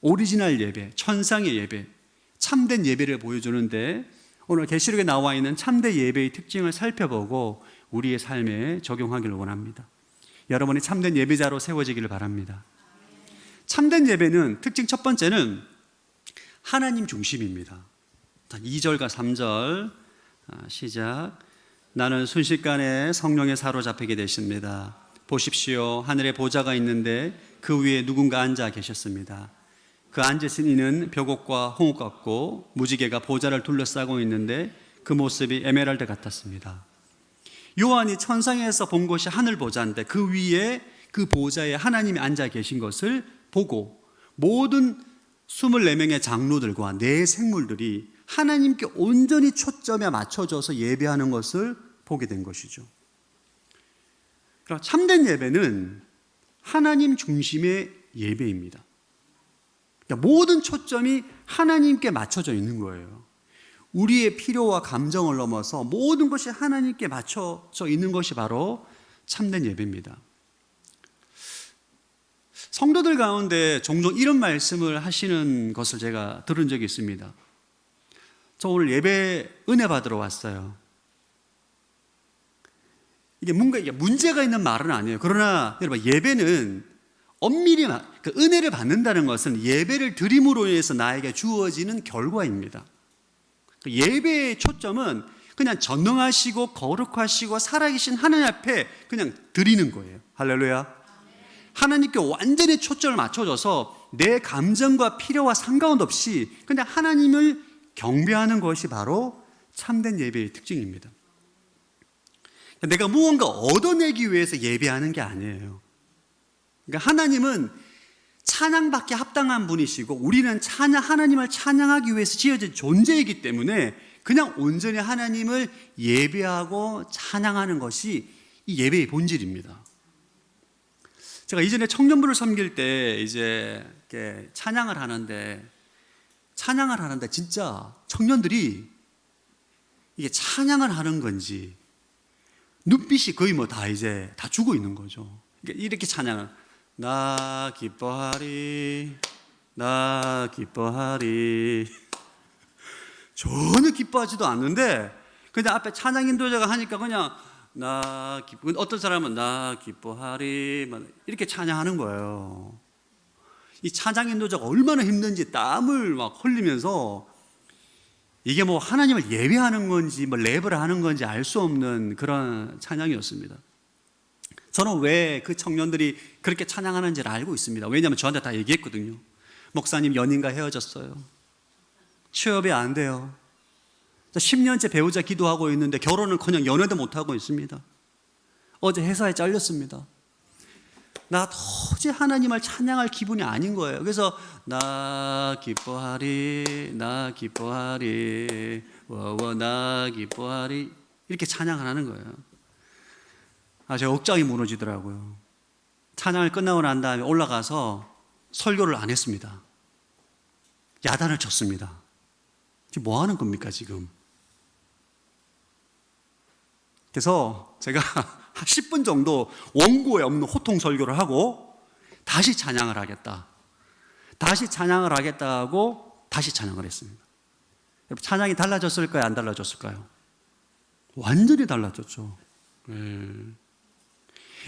오리지널 예배, 천상의 예배, 참된 예배를 보여주는데, 오늘 계시록에 나와 있는 참된 예배의 특징을 살펴보고 우리의 삶에 적용하기를 원합니다. 여러분이 참된 예배자로 세워지기를 바랍니다. 참된 예배는 특징 첫 번째는 하나님 중심입니다. 2절과 3절 시작. 나는 순식간에 성령에 사로잡히게 되십니다. 보십시오, 하늘에 보좌가 있는데 그 위에 누군가 앉아 계셨습니다. 그 앉으신 이는 벽옥과 홍옥 같고 무지개가 보좌를 둘러싸고 있는데 그 모습이 에메랄드 같았습니다. 요한이 천상에서 본 것이 하늘 보좌인데 그 위에 그 보좌에 하나님이 앉아 계신 것을 보고 모든 24명의 장로들과 네 생물들이 하나님께 온전히 초점에 맞춰져서 예배하는 것을 보게 된 것이죠. 그러니까 참된 예배는 하나님 중심의 예배입니다. 그러니까 모든 초점이 하나님께 맞춰져 있는 거예요. 우리의 필요와 감정을 넘어서 모든 것이 하나님께 맞춰져 있는 것이 바로 참된 예배입니다. 성도들 가운데 종종 이런 말씀을 하시는 것을 제가 들은 적이 있습니다. 저 오늘 예배 은혜 받으러 왔어요. 이게 문제가 있는 말은 아니에요. 그러나 여러분, 예배는 엄밀히 그 은혜를 받는다는 것은 예배를 드림으로 인해서 나에게 주어지는 결과입니다. 예배의 초점은 그냥 전능하시고 거룩하시고 살아계신 하나님 앞에 그냥 드리는 거예요. 할렐루야. 하나님께 완전히 초점을 맞춰줘서 내 감정과 필요와 상관없이 그냥 하나님을 경배하는 것이 바로 참된 예배의 특징입니다. 내가 무언가 얻어내기 위해서 예배하는 게 아니에요. 그러니까 하나님은 찬양받기 합당한 분이시고 우리는 하나님을 찬양하기 위해서 지어진 존재이기 때문에 그냥 온전히 하나님을 예배하고 찬양하는 것이 이 예배의 본질입니다. 제가 이전에 청년부를 섬길 때 이제 이렇게 찬양을 하는데 진짜 청년들이 이게 찬양을 하는 건지 눈빛이 거의 뭐 다 이제 다 죽어 있는 거죠. 이렇게 찬양을 나 기뻐하리 나 기뻐하리 전혀 기뻐하지도 않는데 그냥 앞에 찬양 인도자가 하니까 그냥 어떤 사람은 나 기뻐하리 이렇게 찬양하는 거예요. 이 찬양 인도자가 얼마나 힘든지 땀을 막 흘리면서 이게 뭐 하나님을 예배하는 건지 뭐 랩을 하는 건지 알 수 없는 그런 찬양이었습니다. 저는 왜 그 청년들이 그렇게 찬양하는지를 알고 있습니다. 왜냐하면 저한테 다 얘기했거든요. 목사님 연인과 헤어졌어요. 취업이 안 돼요. 10년째 배우자 기도하고 있는데 결혼을커녕 연애도 못하고 있습니다. 어제 회사에 잘렸습니다. 나 도저히 하나님을 찬양할 기분이 아닌 거예요. 그래서 나 기뻐하리 나 기뻐하리 나 기뻐하리 이렇게 찬양을 하는 거예요. 제 억장이 무너지더라고요. 찬양을 끝나고 난 다음에 올라가서 설교를 안 했습니다. 야단을 쳤습니다. 지금 뭐 하는 겁니까 지금? 그래서 제가 한 10분 정도 원고에 없는 호통 설교를 하고 다시 찬양을 하겠다 하고 다시 찬양을 했습니다. 찬양이 달라졌을까요? 안 달라졌을까요? 완전히 달라졌죠.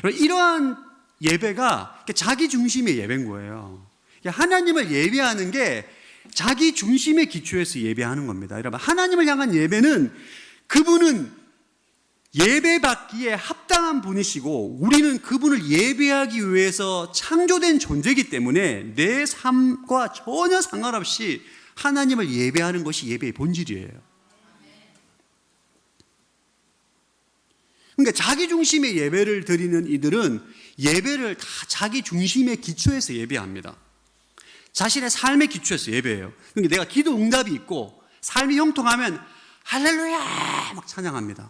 이러한 예배가 자기 중심의 예배인 거예요. 하나님을 예배하는 게 자기 중심의 기초에서 예배하는 겁니다. 여러분, 하나님을 향한 예배는 그분은 예배받기에 합당한 분이시고 우리는 그분을 예배하기 위해서 창조된 존재이기 때문에 내 삶과 전혀 상관없이 하나님을 예배하는 것이 예배의 본질이에요. 그러니까 자기 중심의 예배를 드리는 이들은 예배를 다 자기 중심의 기초에서 예배합니다. 자신의 삶의 기초에서 예배해요. 그러니까 내가 기도 응답이 있고 삶이 형통하면 할렐루야 막 찬양합니다.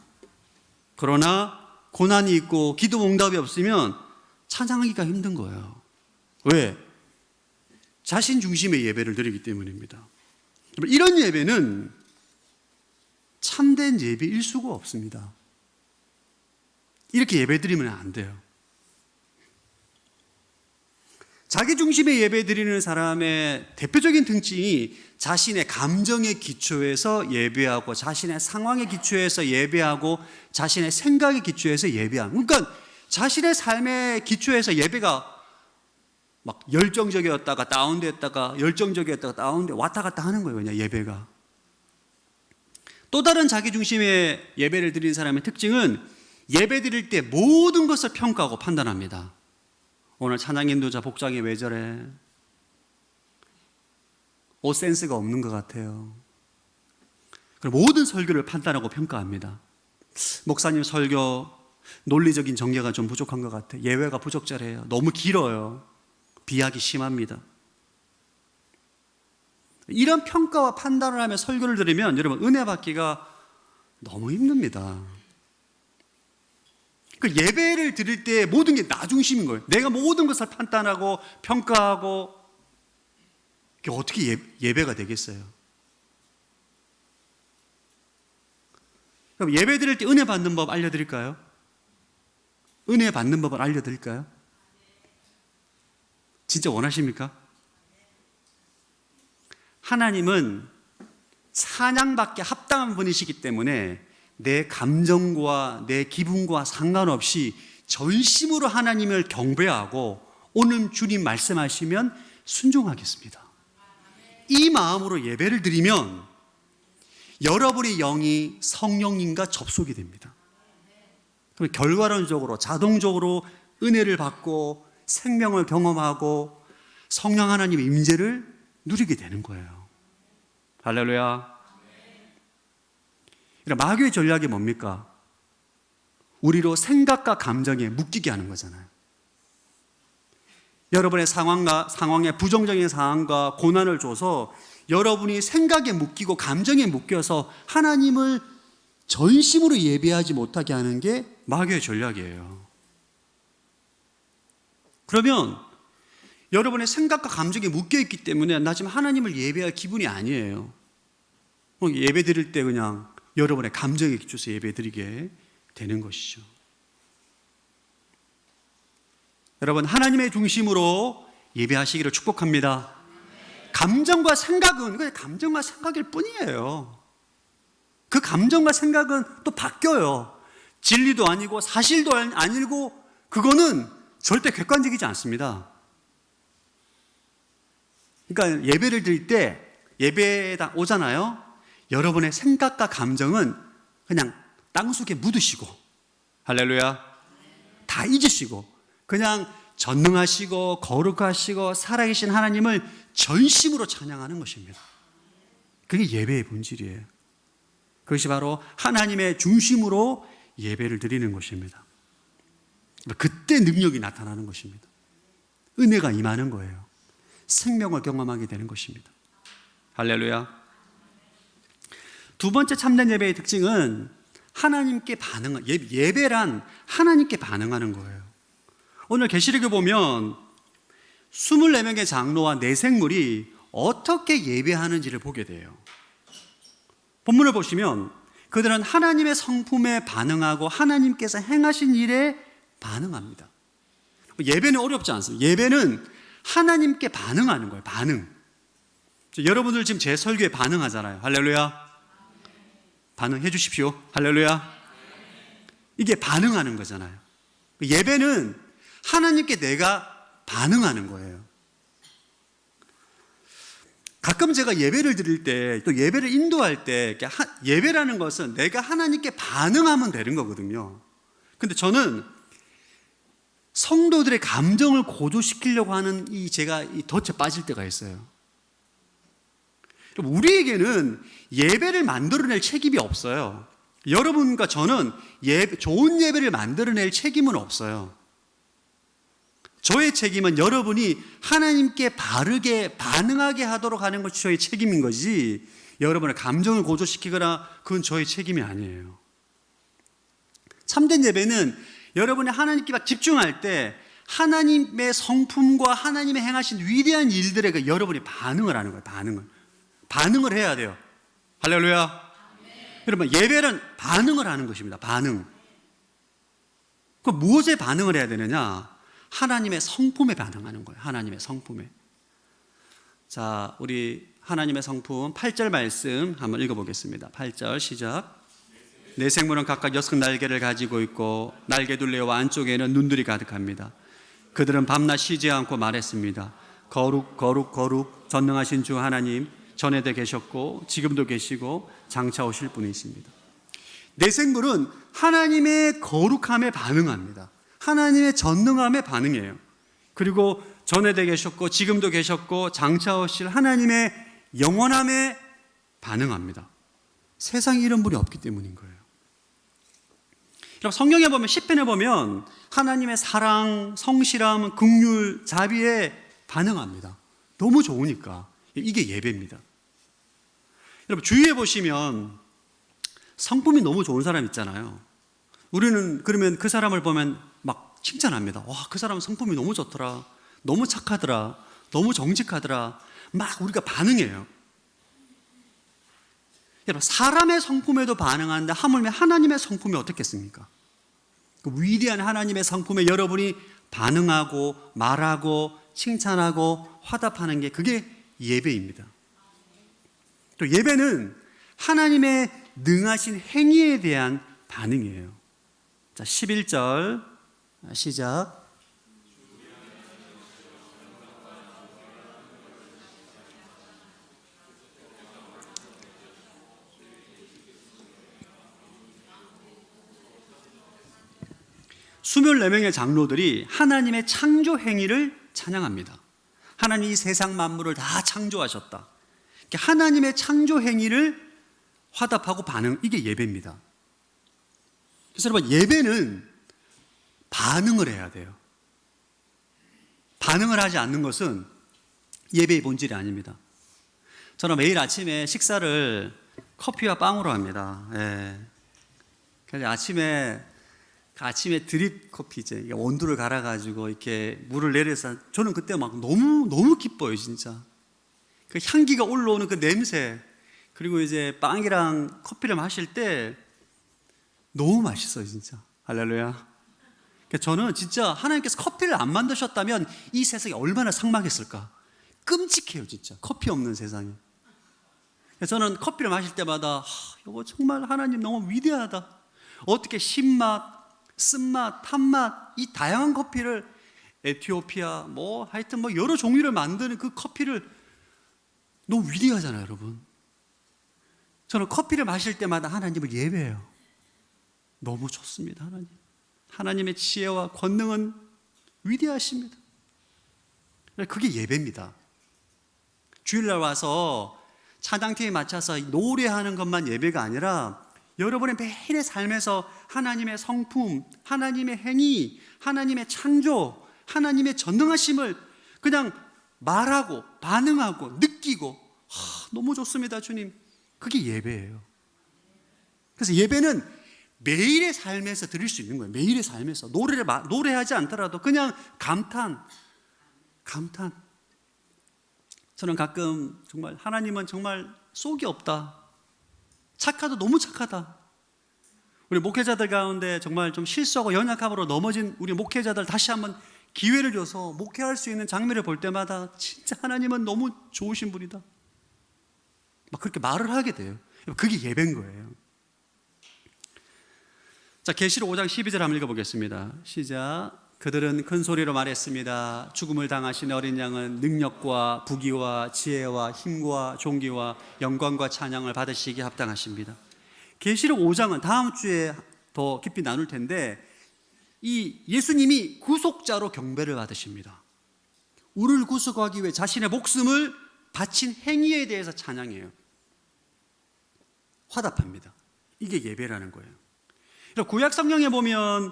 그러나 고난이 있고 기도 응답이 없으면 찬양하기가 힘든 거예요. 왜? 자신 중심의 예배를 드리기 때문입니다. 이런 예배는 참된 예배일 수가 없습니다. 이렇게 예배 드리면 안 돼요. 자기 중심의 예배 드리는 사람의 대표적인 특징이 자신의 감정의 기초에서 예배하고 자신의 상황의 기초에서 예배하고 자신의 생각의 기초에서 예배하는, 그러니까 자신의 삶의 기초에서 예배가 막 열정적이었다가 다운됐다가 열정적이었다가 다운돼 왔다 갔다 하는 거예요. 그냥 예배가. 또 다른 자기 중심의 예배를 드리는 사람의 특징은 예배 드릴 때 모든 것을 평가하고 판단합니다. 오늘 찬양 인도자 복장이 왜 저래? 옷 센스가 없는 것 같아요. 그리고 모든 설교를 판단하고 평가합니다. 목사님 설교 논리적인 전개가 좀 부족한 것 같아. 예외가 부적절해요. 너무 길어요. 비약이 심합니다. 이런 평가와 판단을 하며 설교를 들으면 여러분 은혜 받기가 너무 힘듭니다. 그 예배를 드릴 때 모든 게 나 중심인 거예요. 내가 모든 것을 판단하고 평가하고, 그게 어떻게 예배가 되겠어요? 그럼 예배 드릴 때 은혜 받는 법 알려드릴까요? 은혜 받는 법을 알려드릴까요? 진짜 원하십니까? 하나님은 찬양받기에 합당한 분이시기 때문에 내 감정과 내 기분과 상관없이 전심으로 하나님을 경배하고 오늘 주님 말씀하시면 순종하겠습니다. 이 마음으로 예배를 드리면 여러분의 영이 성령님과 접속이 됩니다. 그럼 결과론적으로 자동적으로 은혜를 받고 생명을 경험하고 성령 하나님의 임재를 누리게 되는 거예요. 할렐루야. 마귀의 전략이 뭡니까? 우리로 생각과 감정에 묶이게 하는 거잖아요. 여러분의 상황에 부정적인 상황과 고난을 줘서 여러분이 생각에 묶이고 감정에 묶여서 하나님을 전심으로 예배하지 못하게 하는 게 마귀의 전략이에요. 그러면 여러분의 생각과 감정이 묶여있기 때문에 나 지금 하나님을 예배할 기분이 아니에요. 예배 드릴 때 그냥 여러분의 감정에 기초해서 예배 드리게 되는 것이죠. 여러분, 하나님의 중심으로 예배하시기를 축복합니다. 감정과 생각은 그냥 감정과 생각일 뿐이에요. 그 감정과 생각은 또 바뀌어요. 진리도 아니고 사실도 아니고 그거는 절대 객관적이지 않습니다. 그러니까 예배를 드릴 때 예배에 오잖아요. 여러분의 생각과 감정은 그냥 땅속에 묻으시고, 할렐루야, 다 잊으시고 그냥 전능하시고 거룩하시고 살아계신 하나님을 전심으로 찬양하는 것입니다. 그게 예배의 본질이에요. 그것이 바로 하나님의 중심으로 예배를 드리는 것입니다. 그때 능력이 나타나는 것입니다. 은혜가 임하는 거예요. 생명을 경험하게 되는 것입니다. 할렐루야. 두 번째 참된 예배의 특징은 하나님께 예배란 하나님께 반응하는 거예요. 오늘 계시록에 보면 24명의 장로와 내생물이 어떻게 예배하는지를 보게 돼요. 본문을 보시면 그들은 하나님의 성품에 반응하고 하나님께서 행하신 일에 반응합니다. 예배는 어렵지 않습니다. 예배는 하나님께 반응하는 거예요. 반응. 여러분들 지금 제 설교에 반응하잖아요. 할렐루야. 반응해 주십시오. 할렐루야. 이게 반응하는 거잖아요. 예배는 하나님께 내가 반응하는 거예요. 가끔 제가 예배를 드릴 때, 또 예배를 인도할 때, 예배라는 것은 내가 하나님께 반응하면 되는 거거든요. 근데 저는 성도들의 감정을 고조시키려고 하는 제가 이 덫에 빠질 때가 있어요. 우리에게는 예배를 만들어낼 책임이 없어요. 여러분과 저는 좋은 예배를 만들어낼 책임은 없어요. 저의 책임은 여러분이 하나님께 바르게 반응하게 하도록 하는 것이 저의 책임인 거지, 여러분의 감정을 고조시키거나 그건 저의 책임이 아니에요. 참된 예배는 여러분이 하나님께 막 집중할 때 하나님의 성품과 하나님의 행하신 위대한 일들에 여러분이 반응을 하는 거예요. 반응을 해야 돼요. 할렐루야. 여러분, 예배는 반응을 하는 것입니다. 반응. 그 무엇에 반응을 해야 되느냐? 하나님의 성품에 반응하는 거예요. 하나님의 성품에. 자, 우리 하나님의 성품 8절 말씀 한번 읽어보겠습니다. 8절 시작. 내 생물은 각각 6날개를 가지고 있고 날개둘레와 안쪽에는 눈들이 가득합니다. 그들은 밤낮 쉬지 않고 말했습니다. 거룩 거룩 거룩 전능하신 주 하나님, 전에도 계셨고 지금도 계시고 장차 오실 분이십니다. 내 생물은 하나님의 거룩함에 반응합니다. 하나님의 전능함에 반응해요. 그리고 전에도 계셨고 지금도 계셨고 장차 오실 하나님의 영원함에 반응합니다. 세상에 이런 분이 없기 때문인 거예요. 성경에 보면, 시편에 보면 하나님의 사랑, 성실함, 긍휼, 자비에 반응합니다. 너무 좋으니까. 이게 예배입니다. 여러분, 주위에 보시면 성품이 너무 좋은 사람 있잖아요. 우리는 그러면 그 사람을 보면 막 칭찬합니다. 와, 그 사람 성품이 너무 좋더라, 너무 착하더라, 너무 정직하더라, 막 우리가 반응해요. 여러분, 사람의 성품에도 반응하는데 하물며 하나님의 성품이 어떻겠습니까? 그 위대한 하나님의 성품에 여러분이 반응하고 말하고 칭찬하고 화답하는 게, 그게 예배입니다. 또 예배는 하나님의 능하신 행위에 대한 반응이에요. 자, 11절 시작. 스물네 명의 장로들이 하나님의 창조 행위를 찬양합니다. 하나님이 이 세상 만물을 다 창조하셨다. 하나님의 창조 행위를 화답하고 반응, 이게 예배입니다. 그래서 여러분, 예배는 반응을 해야 돼요. 반응을 하지 않는 것은 예배의 본질이 아닙니다. 저는 매일 아침에 식사를 커피와 빵으로 합니다. 예. 그래서 아침에 아침에 드립 커피 이제 온도를 갈아가지고 이렇게 물을 내려서 저는 그때 막 너무 기뻐요, 진짜. 그 향기가 올라오는 그 냄새, 그리고 이제 빵이랑 커피를 마실 때 너무 맛있어요, 진짜. 할렐루야. 그러니까 저는 진짜 하나님께서 커피를 안 만드셨다면 이 세상이 얼마나 삭막했을까. 끔찍해요, 진짜. 커피 없는 세상이. 그래서 저는 커피를 마실 때마다 이거 정말 하나님 너무 위대하다. 어떻게 신맛, 쓴맛, 탄맛, 이 다양한 커피를 에티오피아 하여튼 여러 종류를 만드는 그 커피를 너무 위대하잖아요, 여러분. 저는 커피를 마실 때마다 하나님을 예배해요. 너무 좋습니다, 하나님. 하나님의 지혜와 권능은 위대하십니다. 그게 예배입니다. 주일날 와서 찬양팀에 맞춰서 노래하는 것만 예배가 아니라 여러분의 매일의 삶에서 하나님의 성품, 하나님의 행위, 하나님의 창조, 하나님의 전능하심을 그냥 말하고 반응하고 느끼고 너무 좋습니다, 주님. 그게 예배예요. 그래서 예배는 매일의 삶에서 드릴 수 있는 거예요. 매일의 삶에서 노래하지 않더라도 그냥 감탄. 저는 가끔 정말 하나님은 정말 속이 없다. 착하도 너무 착하다. 우리 목회자들 가운데 정말 좀 실수하고 연약함으로 넘어진 우리 목회자들 다시 한번 기회를 줘서 목회할 수 있는 장면을 볼 때마다 진짜 하나님은 너무 좋으신 분이다. 막 그렇게 말을 하게 돼요. 그게 예배인 거예요. 자, 계시록 5장 12절 한번 읽어보겠습니다. 시작. 그들은 큰 소리로 말했습니다. 죽음을 당하신 어린 양은 능력과 부귀와 지혜와 힘과 존귀와 영광과 찬양을 받으시기에 합당하십니다. 계시록 5장은 다음 주에 더 깊이 나눌 텐데 이 예수님이 구속자로 경배를 받으십니다. 우리를 구속하기 위해 자신의 목숨을 바친 행위에 대해서 찬양해요. 화답합니다. 이게 예배라는 거예요. 구약 성경에 보면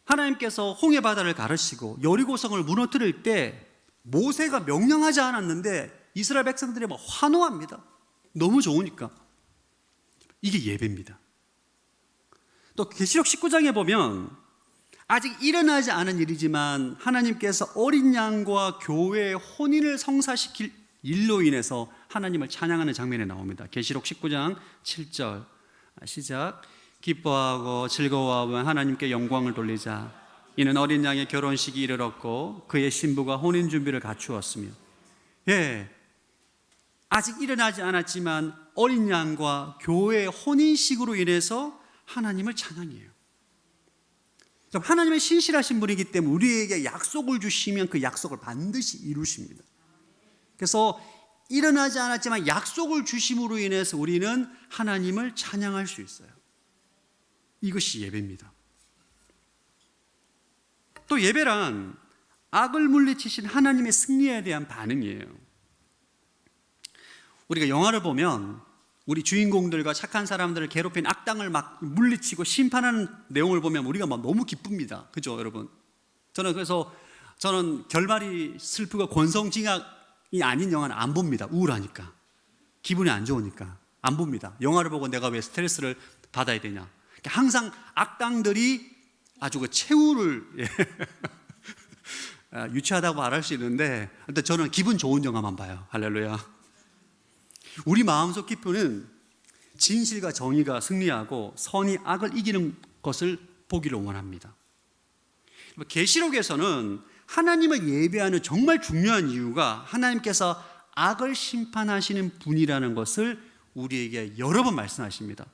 하나님께서 홍해 바다를 가르시고 여리고성을 무너뜨릴 때 모세가 명령하지 않았는데 이스라엘 백성들이 막 환호합니다. 너무 좋으니까. 이게 예배입니다. 또 계시록 19장에 보면 아직 일어나지 않은 일이지만 하나님께서 어린 양과 교회의 혼인을 성사시킬 일로 인해서 하나님을 찬양하는 장면이 나옵니다. 계시록 19장 7절 시작. 기뻐하고 즐거워하며 하나님께 영광을 돌리자. 이는 어린 양의 결혼식이 이르렀고 그의 신부가 혼인 준비를 갖추었으며. 아직 일어나지 않았지만 어린 양과 교회의 혼인식으로 인해서 하나님을 찬양해요. 하나님의 신실하신 분이기 때문에 우리에게 약속을 주시면 그 약속을 반드시 이루십니다. 그래서 일어나지 않았지만 약속을 주심으로 인해서 우리는 하나님을 찬양할 수 있어요. 이것이 예배입니다. 또 예배란 악을 물리치신 하나님의 승리에 대한 반응이에요. 우리가 영화를 보면 우리 주인공들과 착한 사람들을 괴롭힌 악당을 막 물리치고 심판하는 내용을 보면 우리가 막 너무 기쁩니다. 그죠, 여러분? 저는 결말이 슬프고 권성징악이 아닌 영화는 안 봅니다. 우울하니까. 기분이 안 좋으니까. 안 봅니다. 영화를 보고 내가 왜 스트레스를 받아야 되냐. 항상 악당들이 아주 그 최후를 유치하다고 말할 수 있는데 근데 저는 기분 좋은 영화만 봐요. 할렐루야. 우리 마음속 기쁨은 진실과 정의가 승리하고 선이 악을 이기는 것을 보기를 원합니다. 계시록에서는 하나님을 예배하는 정말 중요한 이유가 하나님께서 악을 심판하시는 분이라는 것을 우리에게 여러 번 말씀하십니다.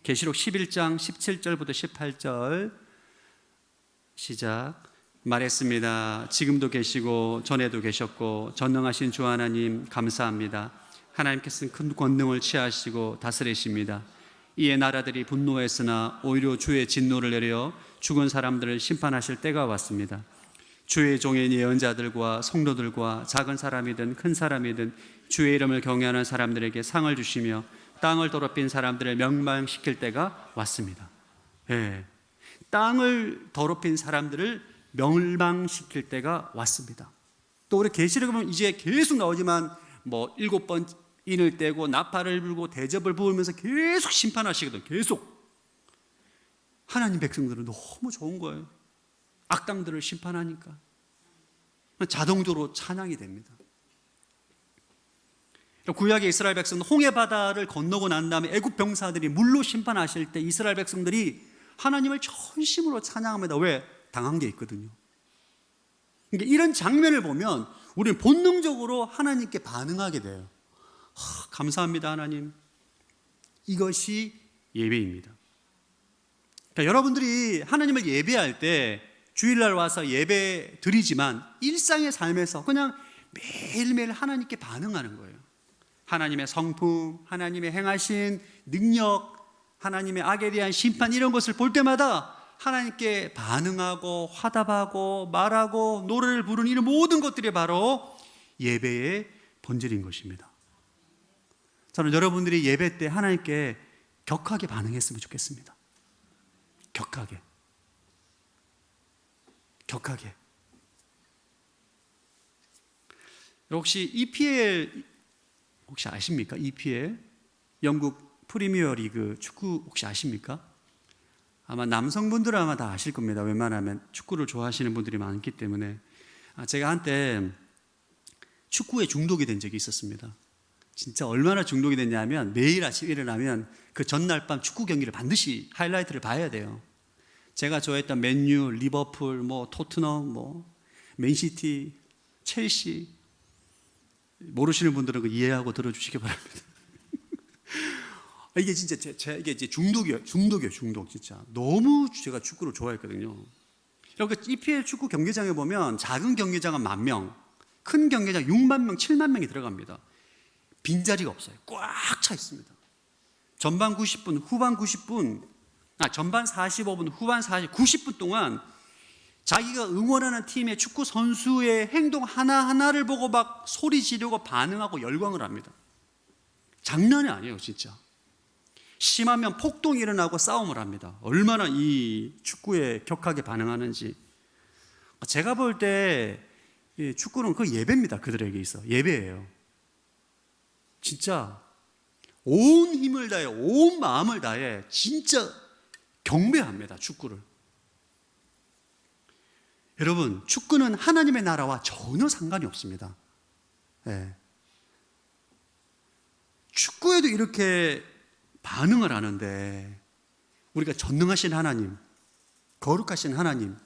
계시록 11장 17절부터 18절 시작. 말했습니다. 지금도 계시고 전에도 계셨고 전능하신 주 하나님 감사합니다. 하나님께서는 큰 권능을 취하시고 다스리십니다. 이에 나라들이 분노했으나 오히려 주의 진노를 내려 죽은 사람들을 심판하실 때가 왔습니다. 주의 종인 예언자들과 성도들과 작은 사람이든 큰 사람이든 주의 이름을 경외하는 사람들에게 상을 주시며 땅을 더럽힌 사람들을 멸망시킬 때가 왔습니다. 땅을 더럽힌 사람들을 멸망시킬 때가 왔습니다. 또 우리 계시록에 보면 이제 계속 나오지만 7번 인을 떼고 나팔을 불고 대접을 부으면서 계속 심판하시거든. 계속 하나님 백성들은 너무 좋은 거예요. 악당들을 심판하니까 자동적으로 찬양이 됩니다. 구약의 이스라엘 백성은 홍해 바다를 건너고 난 다음에 애굽 병사들이 물로 심판하실 때 이스라엘 백성들이 하나님을 전심으로 찬양합니다. 왜? 당한 게 있거든요. 그러니까 이런 장면을 보면 우리는 본능적으로 하나님께 반응하게 돼요. 감사합니다, 하나님. 이것이 예배입니다. 그러니까 여러분들이 하나님을 예배할 때 주일날 와서 예배 드리지만 일상의 삶에서 그냥 매일매일 하나님께 반응하는 거예요. 하나님의 성품, 하나님의 행하신 능력, 하나님의 악에 대한 심판 이런 것을 볼 때마다 하나님께 반응하고 화답하고 말하고 노래를 부르는 이런 모든 것들이 바로 예배의 본질인 것입니다. 저는 여러분들이 예배 때 하나님께 격하게 반응했으면 좋겠습니다. 격하게. 혹시 EPL 혹시 아십니까? EPL 영국 프리미어 리그 축구 혹시 아십니까? 아마 남성분들은 아마 다 아실 겁니다. 웬만하면 축구를 좋아하시는 분들이 많기 때문에. 제가 한때 축구에 중독이 된 적이 있었습니다. 진짜 얼마나 중독이 됐냐면 매일 아침 일어나면 그 전날 밤 축구 경기를 반드시 하이라이트를 봐야 돼요. 제가 좋아했던 맨유, 리버풀, 토트넘, 맨시티, 첼시 모르시는 분들은 이해하고 들어주시기 바랍니다. 이게 진짜 이게 이제 중독이에요. 중독 진짜. 너무 제가 축구를 좋아했거든요. 이렇게 EPL 축구 경기장에 보면 작은 경기장은 10,000명, 큰 경기장 6만 명, 7만 명이 들어갑니다. 빈자리가 없어요. 꽉 차 있습니다. 전반 90분, 후반 90분, 전반 45분, 후반 90분 동안 자기가 응원하는 팀의 축구 선수의 행동 하나하나를 보고 막 소리 지르고 반응하고 열광을 합니다. 장난이 아니에요, 진짜. 심하면 폭동이 일어나고 싸움을 합니다. 얼마나 이 축구에 격하게 반응하는지. 제가 볼 때 축구는 그 예배입니다. 그들에게 있어. 예배예요. 진짜 온 힘을 다해, 온 마음을 다해 진짜 경배합니다. 축구를. 여러분, 축구는 하나님의 나라와 전혀 상관이 없습니다. 네. 축구에도 이렇게 반응을 하는데 우리가 전능하신 하나님, 거룩하신 하나님,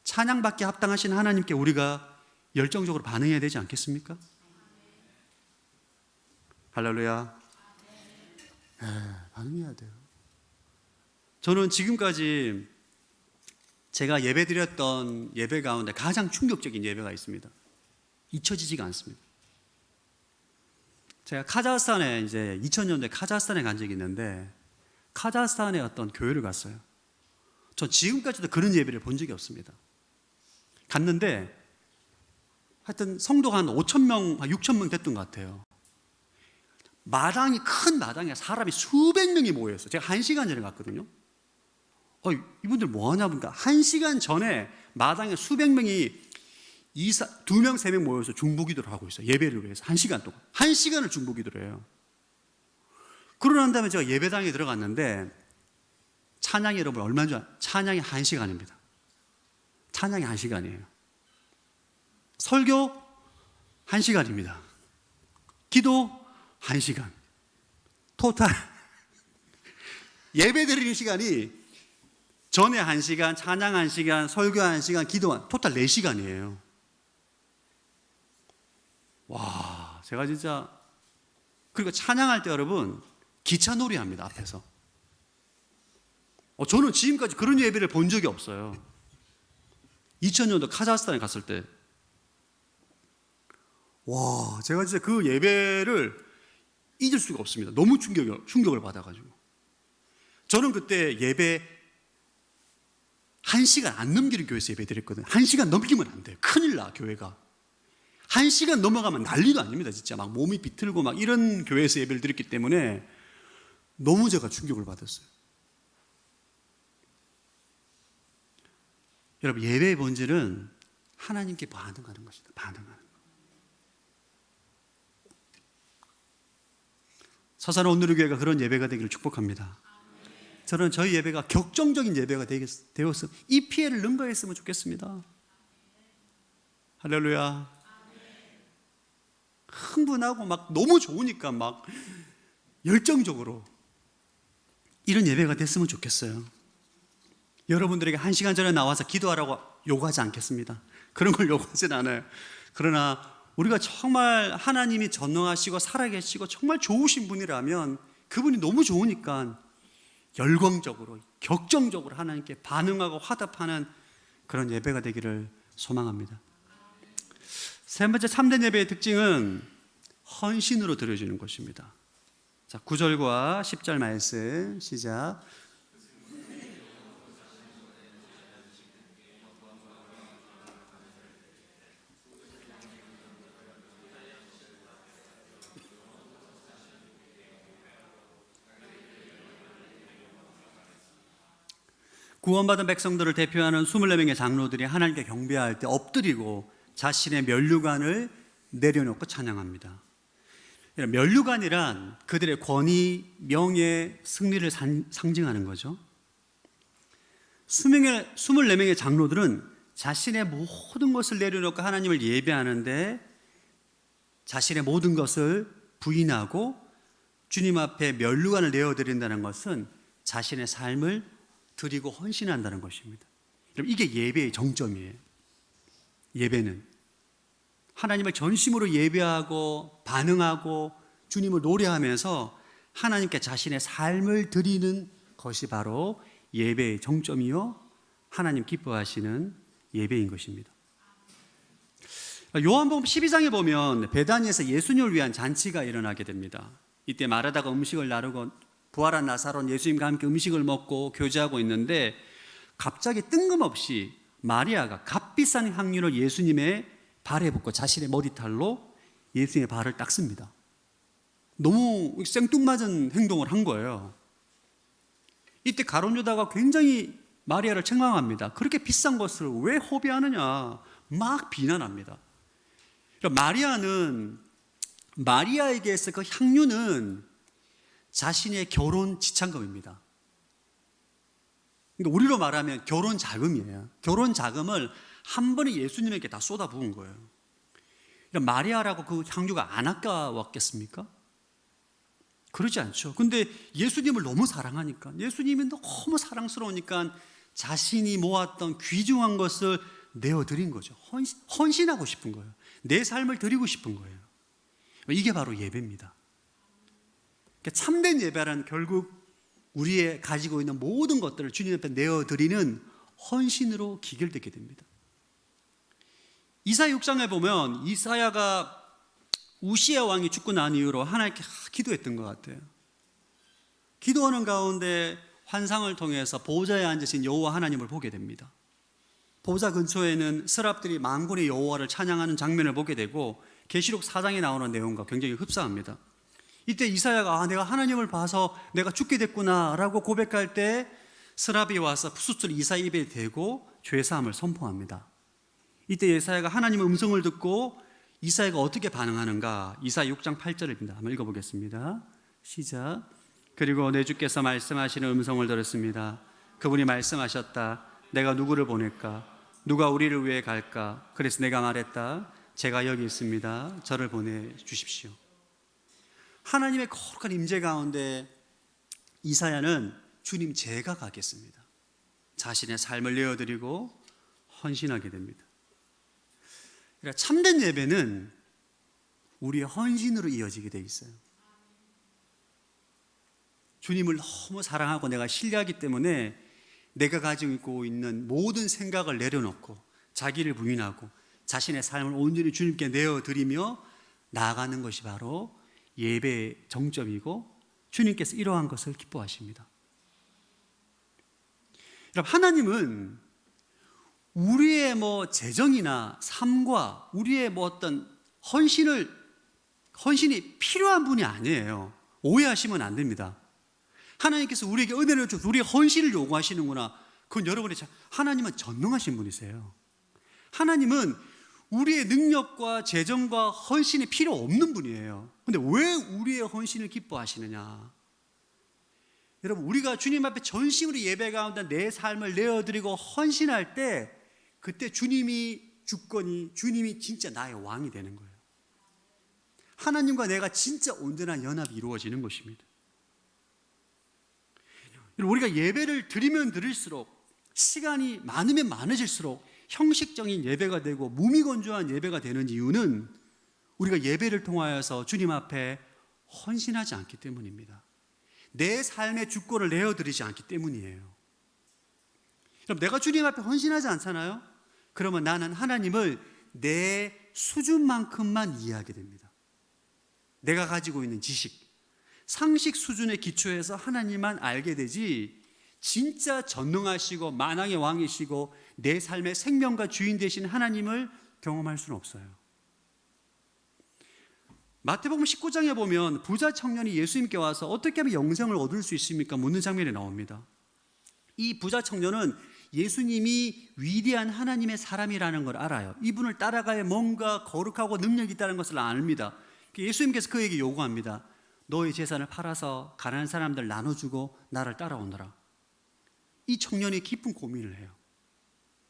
찬양받기 합당하신 하나님께 우리가 열정적으로 반응해야 되지 않겠습니까? 할렐루야. 네, 반응해야 돼요. 저는 지금까지 제가 예배 드렸던 예배 가운데 가장 충격적인 예배가 있습니다. 잊혀지지가 않습니다. 제가 카자흐스탄에 이제 2000년도에 카자흐스탄에 간 적이 있는데 카자흐스탄의 어떤 교회를 갔어요. 전 지금까지도 그런 예배를 본 적이 없습니다. 갔는데 하여튼 성도가 한 5,000명, 6,000명 됐던 것 같아요. 마당이 큰 마당에 사람이 수백 명이 모여있어요. 제가 1시간 전에 갔거든요. 이분들 뭐 하냐 보니까 1시간 전에 마당에 수백 명이 2명, 3명 모여서 중보기도를 하고 있어요. 예배를 위해서 1시간 동안. 1시간을 중보기도를 해요. 그러고 난 다음에 제가 예배당에 들어갔는데 찬양이 여러분 얼마인 줄 알아요? 찬양이 1시간입니다. 찬양이 1시간이에요. 설교 1시간입니다. 기도 1시간. 토탈 예배 드리는 시간이 전에 1시간, 찬양 1시간, 설교 1시간, 기도 토탈 4시간이에요. 와, 제가 진짜. 그리고 찬양할 때 여러분 기차놀이 합니다. 앞에서. 저는 지금까지 그런 예배를 본 적이 없어요. 2000년도 카자흐스탄에 갔을 때 와, 제가 진짜 그 예배를 잊을 수가 없습니다. 너무 충격을 받아가지고. 저는 그때 예배 1시간 안 넘기는 교회에서 예배 드렸거든요. 1시간 넘기면 안 돼요. 큰일 나, 교회가. 1시간 넘어가면 난리도 아닙니다. 진짜 막 몸이 비틀고 막 이런 교회에서 예배를 드렸기 때문에 너무 제가 충격을 받았어요. 여러분, 예배의 본질은 하나님께 반응하는 것이다. 반응하는 것. 서산 오늘의 교회가 그런 예배가 되기를 축복합니다. 저는 저희 예배가 격정적인 예배가 되어서 이 피해를 능가했으면 좋겠습니다. 할렐루야. 흥분하고 막 너무 좋으니까 막 열정적으로 이런 예배가 됐으면 좋겠어요. 여러분들에게 1시간 전에 나와서 기도하라고 요구하지 않겠습니다. 그런 걸 요구하진 않아요. 그러나 우리가 정말 하나님이 전능하시고 살아계시고 정말 좋으신 분이라면 그분이 너무 좋으니까 열광적으로 격정적으로 하나님께 반응하고 화답하는 그런 예배가 되기를 소망합니다. 세 번째 참된 예배의 특징은 헌신으로 드려지는 것입니다. 자, 9절과 10절 말씀 시작. 구원받은 백성들을 대표하는 24명의 장로들이 하나님께 경배할 때 엎드리고 자신의 면류관을 내려놓고 찬양합니다. 면류관이란 그들의 권위, 명예, 승리를 상징하는 거죠. 24명의 장로들은 자신의 모든 것을 내려놓고 하나님을 예배하는데 자신의 모든 것을 부인하고 주님 앞에 면류관을 내어드린다는 것은 자신의 삶을 드리고 헌신한다는 것입니다. 여러분, 이게 예배의 정점이에요. 예배는 하나님을 전심으로 예배하고 반응하고 주님을 노래하면서 하나님께 자신의 삶을 드리는 것이 바로 예배의 정점이요 하나님 기뻐하시는 예배인 것입니다. 요한복음 12장에 보면 베다니에서 예수님을 위한 잔치가 일어나게 됩니다. 이때 마르다가 음식을 나르고 부활한 나사로는 예수님과 함께 음식을 먹고 교제하고 있는데 갑자기 뜬금없이 마리아가 값비싼 향유를 예수님의 발에 붓고 자신의 머리털로 예수님의 발을 닦습니다. 너무 생뚱맞은 행동을 한 거예요. 이때 가룟 유다가 굉장히 마리아를 책망합니다. 그렇게 비싼 것을 왜 허비하느냐 막 비난합니다. 마리아에게서 그 향유는 자신의 결혼 지참금입니다. 그러니까 우리로 말하면 결혼 자금이에요. 결혼 자금을 한 번에 예수님에게 다 쏟아 부은 거예요. 마리아라고 그 향유가 안 아까웠겠습니까? 그러지 않죠. 근데 예수님을 너무 사랑하니까, 예수님이 너무 사랑스러우니까 자신이 모았던 귀중한 것을 내어드린 거죠. 헌신하고 싶은 거예요. 내 삶을 드리고 싶은 거예요. 이게 바로 예배입니다. 참된 예배란 결국 우리의 가지고 있는 모든 것들을 주님 앞에 내어드리는 헌신으로 기결되게 됩니다. 이사야 6장에 보면 이사야가 우시야 왕이 죽고 난 이후로 하나님께 기도했던 것 같아요. 기도하는 가운데 환상을 통해서 보좌에 앉으신 여호와 하나님을 보게 됩니다. 보좌 근처에는 스랍들이 만군의 여호와를 찬양하는 장면을 보게 되고 계시록 4장에 나오는 내용과 굉장히 흡사합니다. 이때 이사야가 내가 하나님을 봐서 내가 죽게 됐구나 라고 고백할 때 스랍이 와서 숫을 이사야 입에 대고 죄사함을 선포합니다. 이때 이사야가 하나님의 음성을 듣고 이사야가 어떻게 반응하는가, 이사야 6장 8절입니다. 한번 읽어보겠습니다. 시작. 그리고 내 주께서 말씀하시는 음성을 들었습니다. 그분이 말씀하셨다. 내가 누구를 보낼까? 누가 우리를 위해 갈까? 그래서 내가 말했다. 제가 여기 있습니다. 저를 보내주십시오. 하나님의 거룩한 임재 가운데 이사야는 주님 제가 가겠습니다. 자신의 삶을 내어드리고 헌신하게 됩니다. 그러니까 참된 예배는 우리의 헌신으로 이어지게 돼 있어요. 주님을 너무 사랑하고 내가 신뢰하기 때문에 내가 가지고 있는 모든 생각을 내려놓고 자기를 부인하고 자신의 삶을 온전히 주님께 내어드리며 나아가는 것이 바로 예배의 정점이고 주님께서 이러한 것을 기뻐하십니다. 여러분, 하나님은 우리의 재정이나 삶과 우리의 어떤 헌신이 필요한 분이 아니에요. 오해하시면 안 됩니다. 하나님께서 우리에게 은혜를 주셔서 우리의 헌신을 요구하시는구나. 그건 여러분이 하나님은 전능하신 분이세요. 하나님은 우리의 능력과 재정과 헌신이 필요 없는 분이에요. 근데 왜 우리의 헌신을 기뻐하시느냐? 여러분, 우리가 주님 앞에 전심으로 예배 가운데 내 삶을 내어드리고 헌신할 때, 그때 주님이 주권이, 주님이 진짜 나의 왕이 되는 거예요. 하나님과 내가 진짜 온전한 연합이 이루어지는 것입니다. 우리가 예배를 드리면 드릴수록, 시간이 많으면 많아질수록 형식적인 예배가 되고 무미건조한 예배가 되는 이유는 우리가 예배를 통하여서 주님 앞에 헌신하지 않기 때문입니다. 내 삶의 주권을 내어드리지 않기 때문이에요. 그럼 내가 주님 앞에 헌신하지 않잖아요? 그러면 나는 하나님을 내 수준만큼만 이해하게 됩니다. 내가 가지고 있는 지식, 상식 수준의 기초에서 하나님만 알게 되지, 진짜 전능하시고 만왕의 왕이시고 내 삶의 생명과 주인 되신 하나님을 경험할 수는 없어요. 마태복음 19장에 보면 부자 청년이 예수님께 와서 어떻게 하면 영생을 얻을 수 있습니까? 묻는 장면이 나옵니다. 이 부자 청년은 예수님이 위대한 하나님의 사람이라는 걸 알아요. 이분을 따라가야 뭔가 거룩하고 능력이 있다는 것을 압니다. 예수님께서 그에게 요구합니다. 너의 재산을 팔아서 가난한 사람들 나눠주고 나를 따라오너라. 이 청년이 깊은 고민을 해요.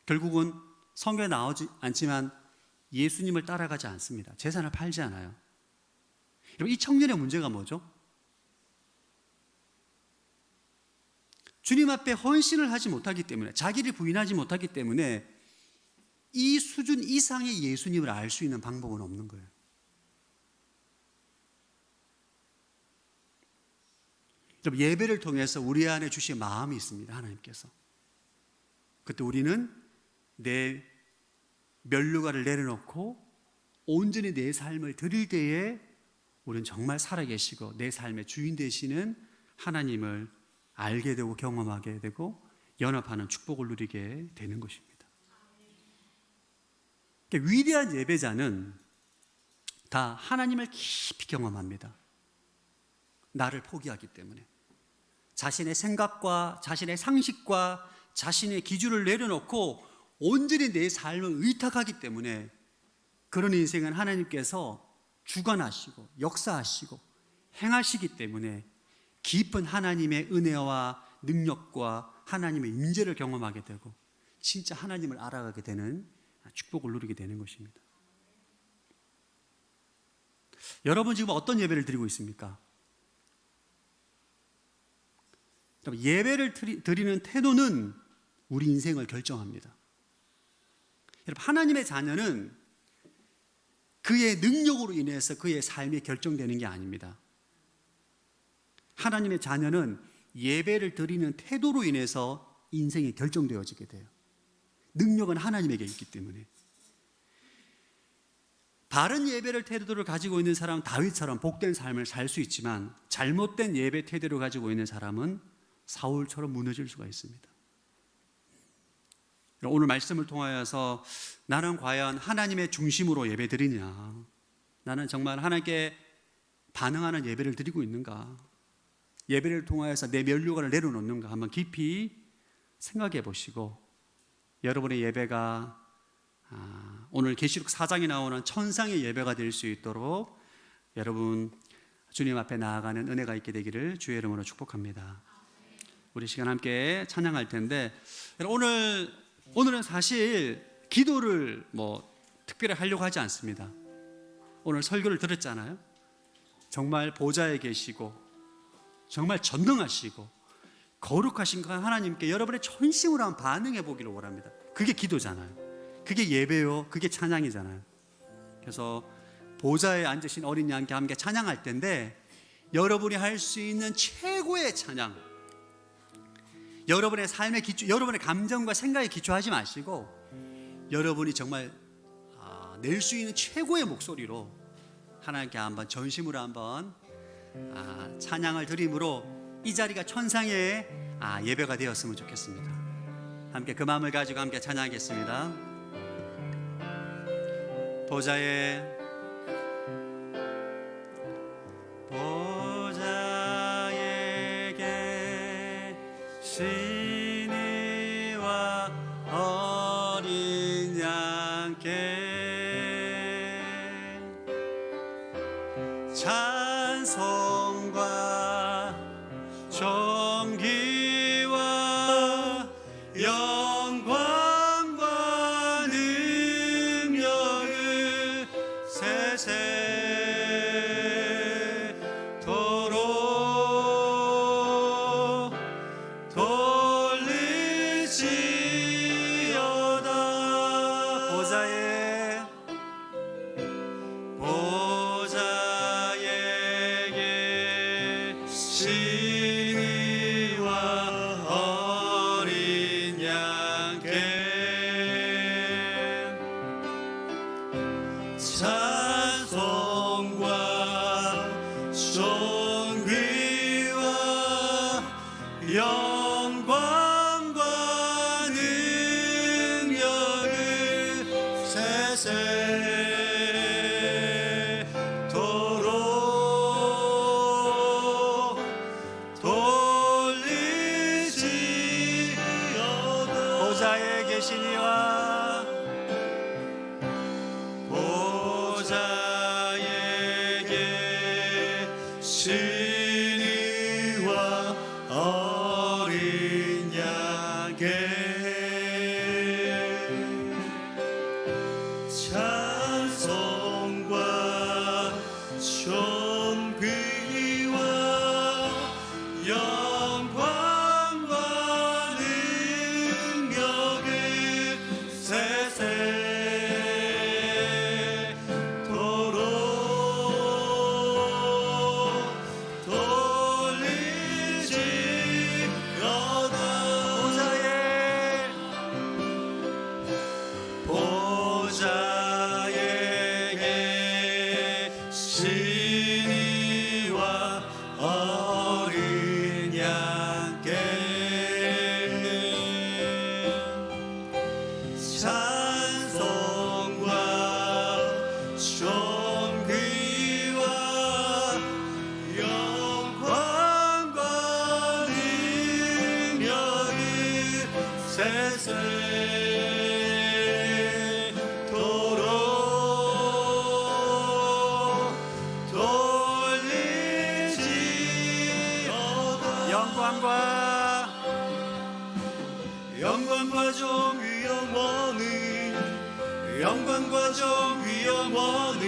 결국은 성경에 나오지 않지만 예수님을 따라가지 않습니다. 재산을 팔지 않아요. 여러분, 이 청년의 문제가 뭐죠? 주님 앞에 헌신을 하지 못하기 때문에, 자기를 부인하지 못하기 때문에 이 수준 이상의 예수님을 알 수 있는 방법은 없는 거예요. 여러분, 예배를 통해서 우리 안에 주신 마음이 있습니다. 하나님께서. 그때 우리는 내 면류관을 내려놓고 온전히 내 삶을 드릴 때에 우리는 정말 살아계시고 내 삶의 주인 되시는 하나님을 알게 되고 경험하게 되고 연합하는 축복을 누리게 되는 것입니다. 그러니까 위대한 예배자는 다 하나님을 깊이 경험합니다. 나를 포기하기 때문에. 자신의 생각과 자신의 상식과 자신의 기준을 내려놓고 온전히 내 삶을 의탁하기 때문에 그런 인생은 하나님께서 주관하시고 역사하시고 행하시기 때문에 깊은 하나님의 은혜와 능력과 하나님의 임재를 경험하게 되고 진짜 하나님을 알아가게 되는 축복을 누리게 되는 것입니다. 여러분 지금 어떤 예배를 드리고 있습니까? 예배를 드리는 태도는 우리 인생을 결정합니다. 여러분, 하나님의 자녀는 그의 능력으로 인해서 그의 삶이 결정되는 게 아닙니다. 하나님의 자녀는 예배를 드리는 태도로 인해서 인생이 결정되어지게 돼요. 능력은 하나님에게 있기 때문에. 바른 예배를 태도를 가지고 있는 사람은 다윗처럼 복된 삶을 살 수 있지만 잘못된 예배 태도를 가지고 있는 사람은 사울처럼 무너질 수가 있습니다. 오늘 말씀을 통하여서 나는 과연 하나님의 중심으로 예배 드리냐, 나는 정말 하나님께 반응하는 예배를 드리고 있는가, 예배를 통하여서 내 면류관을 내려놓는가 한번 깊이 생각해 보시고 여러분의 예배가 오늘 계시록 4장에 나오는 천상의 예배가 될 수 있도록 여러분 주님 앞에 나아가는 은혜가 있게 되기를 주의 이름으로 축복합니다. 우리 시간 함께 찬양할 텐데 오늘은 사실 기도를 특별히 하려고 하지 않습니다. 오늘 설교를 들었잖아요. 정말 보좌에 계시고 정말 전능하시고 거룩하신 그 하나님께 여러분의 전심으로 한번 반응해 보기를 원합니다. 그게 기도잖아요. 그게 예배요. 그게 찬양이잖아요. 그래서 보좌에 앉으신 어린 양께 함께 찬양할 텐데 여러분이 할 수 있는 최고의 찬양, 여러분의 삶의 기초, 여러분의 감정과 생각에 기초하지 마시고 여러분이 정말 낼 수 있는 최고의 목소리로 하나님께 한번 전심으로 한번 찬양을 드림으로 이 자리가 천상의 예배가 되었으면 좋겠습니다. 함께 그 마음을 가지고 함께 찬양하겠습니다. 보좌에 계신 이와 어린 양께 찬송과 존 보좌에 계시니와 어린 양께 찬송과 존귀와 영광과 능력을 세세토록 돌리지어다. 보좌에 계시니와 보좌에 계시니와 어린 양께 찬송과 존귀와 영광과 능력을 세세토록 돌리지어다. 보좌에 계시니와 어린 양께 찬송과 존귀와 영광과 능력을 세세토록 돌리지어다. 영광과 존귀 영원히 영광과 존귀 영원히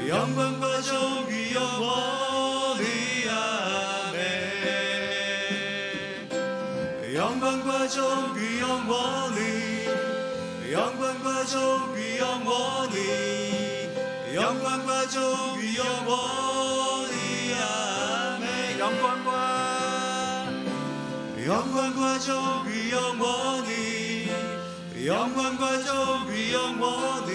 영광과 존귀 영원히 아멘. 영광과 존귀 영원히 영광과 존귀 영원히 영광과 존귀 영원히 아멘. 영광과 존귀 영원히 영광과 존귀 영원히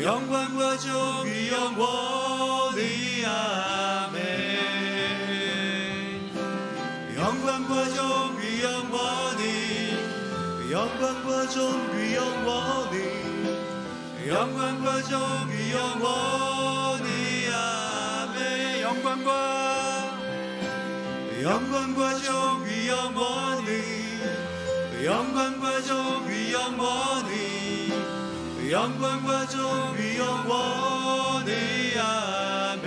영광과 존귀 영원히 아멘. 영광과 존귀 영원히 영광과 존귀 영원히 영광과 존귀 영원히 아멘. 영광과 존귀 영원히 영광과 존귀 영원히 영광과 존귀 영원히 아멘.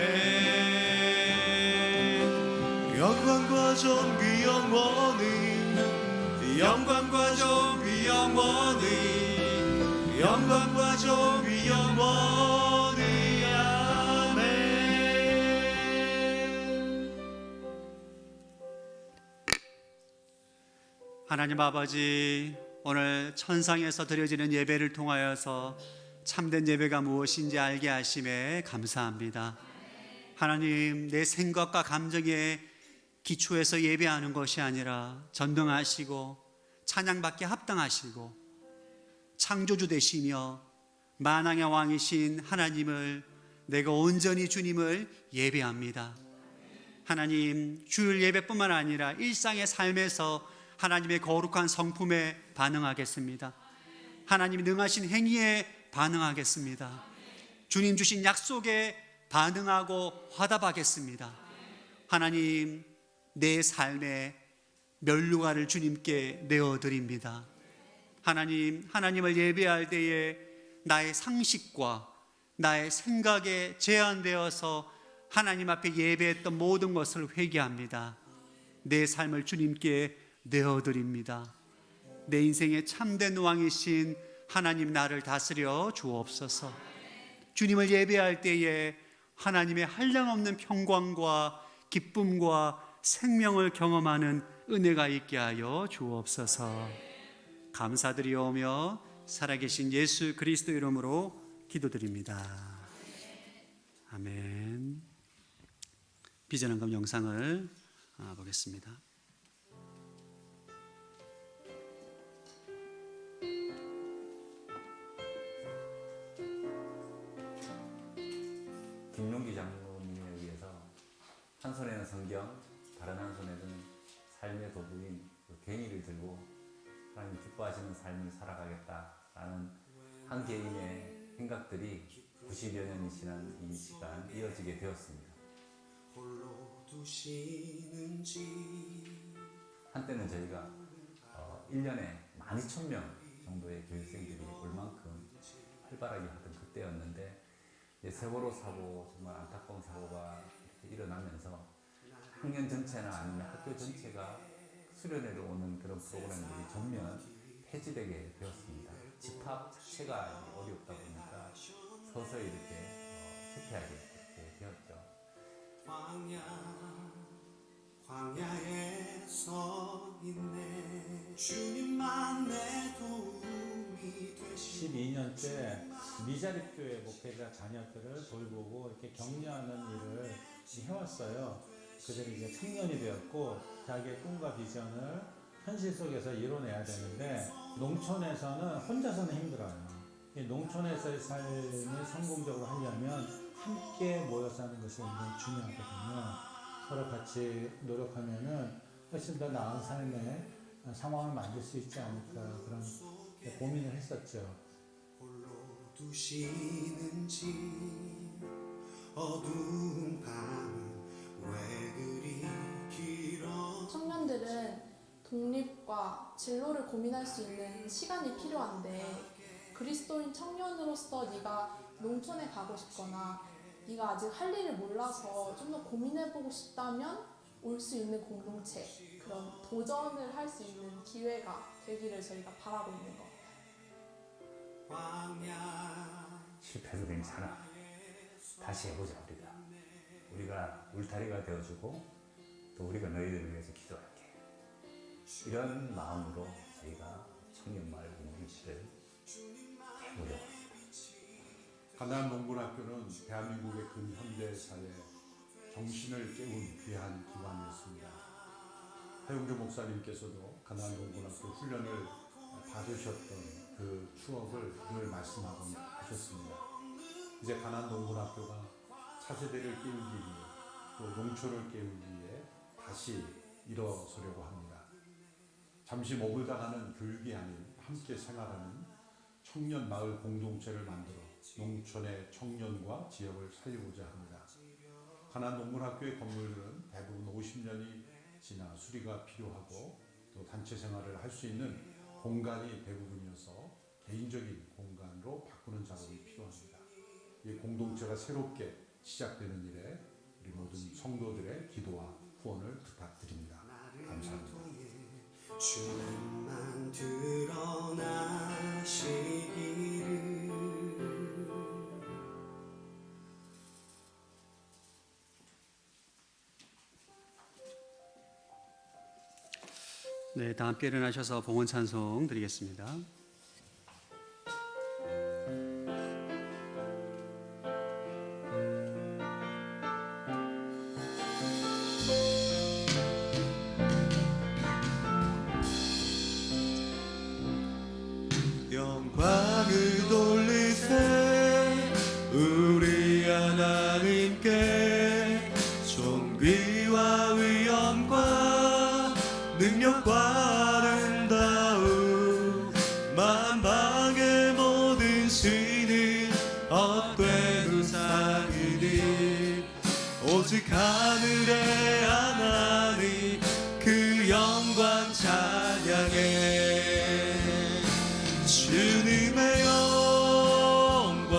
영광과 존귀 영원히 영광과 존귀 영원히 영광과 존귀 영원히 아멘. 하나님 아버지, 오늘 천상에서 드려지는 예배를 통하여서 참된 예배가 무엇인지 알게 하심에 감사합니다. 하나님, 내 생각과 감정에 기초해서 예배하는 것이 아니라 전능하시고 찬양받기에 합당하시고 창조주 되시며 만왕의 왕이신 하나님을, 내가 온전히 주님을 예배합니다. 하나님, 주일 예배뿐만 아니라 일상의 삶에서 하나님의 거룩한 성품에 반응하겠습니다. 하나님이 능하신 행위에 반응하겠습니다. 주님 주신 약속에 반응하고 화답하겠습니다. 하나님, 내 삶에 멸류관을 주님께 내어드립니다. 하나님, 하나님을 예배할 때에 나의 상식과 나의 생각에 제한되어서 하나님 앞에 예배했던 모든 것을 회개합니다. 내 삶을 주님께 내어드립니다. 내 인생의 참된 왕이신 하나님, 나를 다스려 주옵소서. 주님을 예배할 때에 하나님의 한량없는 평강과 기쁨과 생명을 경험하는 은혜가 있게 하여 주옵소서. 감사드리오며 살아계신 예수 그리스도 이름으로 기도드립니다. 아멘. 비전환금 영상을 보겠습니다. 김용기 장로님에 의해서 한 손에는 성경, 다른 한 손에는 삶의 도구인 그 괭이를 들고 하나님 기뻐하시는 삶을 살아가겠다라는 한 개인의 생각들이 90여 년이 지난 이 시간 이어지게 되었습니다. 한때는 저희가 1년에 12,000명 정도의 교육생들이 올 만큼 활발하게 하던 그때였는데 세월호 사고, 정말 안타까운 사고가 이렇게 일어나면서 학년 전체나 아니면 학교 전체가 수련회로 오는 그런 프로그램들이 전면 폐지되게 되었습니다. 집합 자체가 어렵다 보니까 서서히 이렇게 쇠퇴하게 이렇게 되었죠. 광야에 서 있네. 주님만 내 도움이 되시네. 12년째 미자립교회 목회자 자녀들을 돌보고 이렇게 격려하는 일을 해왔어요. 그들이 이제 청년이 되었고 자기의 꿈과 비전을 현실 속에서 이뤄내야 되는데 농촌에서는 혼자서는 힘들어요. 이 농촌에서의 삶을 성공적으로 하려면 함께 모여 사는 것이 굉장히 중요하거든요. 서로 같이 노력하면은 훨씬 더 나은 삶의 상황을 만들 수 있지 않을까 그런 고민을 했었죠. 두시는지 어두운 밤은 왜 그리 길어. 청년들은 독립과 진로를 고민할 수 있는 시간이 필요한데 그리스도인 청년으로서 네가 농촌에 가고 싶거나 네가 아직 할 일을 몰라서 좀 더 고민해보고 싶다면 올 수 있는 공동체, 그런 도전을 할 수 있는 기회가 되기를 저희가 바라고 있는 것 같아요. 실패도 괜찮아. 다시 해보자 우리가 울타리가 되어주고 또 우리가 너희들을 위해서 기도할게. 이런 마음으로 저희가 청년마을 공동체를 해보려고 가나안 농군학교는 대한민국의 근현대사의 정신을 깨운 귀한 기관이었습니다. 하용주 목사님께서도 가나안 농군학교 훈련을 받으셨던 그 추억을 늘 말씀하곤 하셨습니다. 이제 가나안 농군학교가 차세대를 깨우기 위해 또 농촌을 깨우기 위해 다시 일어서려고 합니다. 잠시 머물다 가는 교육이 아닌 함께 생활하는 청년 마을 공동체를 만들어 농촌의 청년과 지역을 살리고자 합니다. 가나안 농군학교의 건물들은 대부분 50년이 지나 수리가 필요하고 또 단체 생활을 할 수 있는 공간이 대부분이어서 개인적인 공간으로 바꾸는 작업이 필요합니다. 이 공동체가 새롭게 시작되는 일에 우리 모든 성도들의 기도와 후원을 부탁드립니다. 감사합니다. 주님만 드러나시기를. 네, 다 함께 일어나셔서 봉헌 찬송 드리겠습니다. 영광을 돌리세 우리 하나님께 존귀와 위엄과 능력과 아름다움 만방의 모든 신은 헛된 우상이니 오직 하늘의 하나님 그 영광 찬양해. 주님의 영광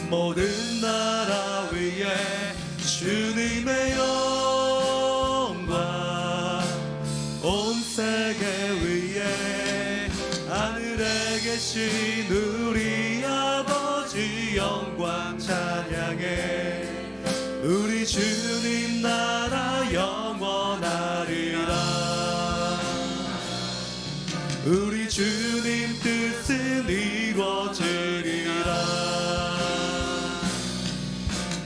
모든 나라 위에 주님의 영광 온 세계 위에 하늘에 계신 우리 아버지 영광 찬양해. 우리 주님 나라 영원하리라. 우리 주님 뜻은 이루어지리라.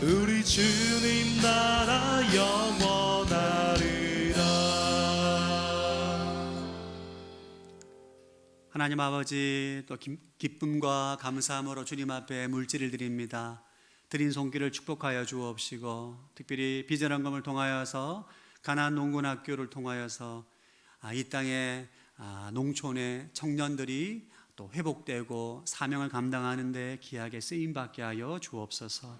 우리 주님 나라 영원하리라. 하나님 아버지, 또 기쁨과 감사함으로 주님 앞에 물질을 드립니다. 드린 손길을 축복하여 주옵시고, 특별히 비전원금을 통하여서 가나안 농군학교를 통하여서 이 땅에 농촌의 청년들이 또 회복되고 사명을 감당하는 데 귀하게 쓰임받게 하여 주옵소서.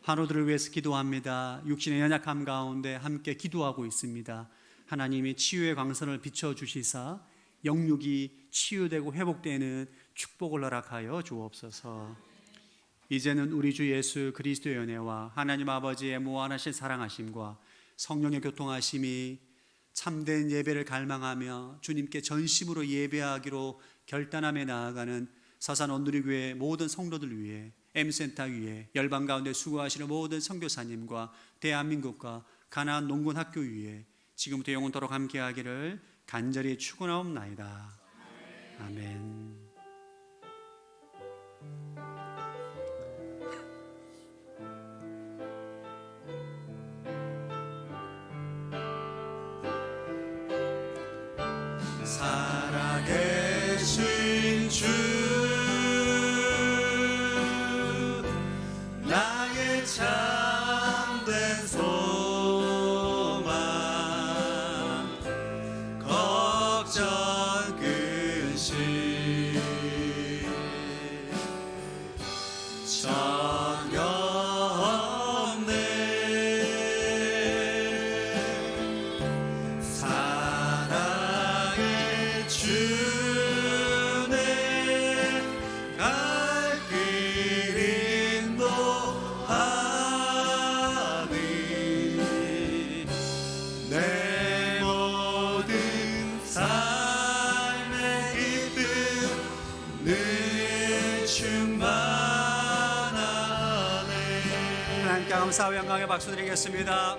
환우들을 위해서 기도합니다. 육신의 연약함 가운데 함께 기도하고 있습니다. 하나님이 치유의 광선을 비춰주시사 영육이 치유되고 회복되는 축복을 허락하여 주옵소서. 이제는 우리 주 예수 그리스도의 은혜와 하나님 아버지의 무한하신 사랑하심과 성령의 교통하심이 참된 예배를 갈망하며 주님께 전심으로 예배하기로 결단하며 나아가는 서산 온누리교회 모든 성도들 위해, M센터 위에, 열방 가운데 수고하시는 모든 선교사님과 대한민국과 가나안 농군학교 위에 지금부터 영원토록 함께하기를 간절히 축원하옵나이다. 아멘. 살아계신 주, 나의 참된 소망, 걱정 근심 전혀 없네. 사랑의 주네 갈 길 인도하니 내 모든 삶의 기쁨 늘 충만하네. 하나님께 감사와 영광의 박수 드리겠습니다.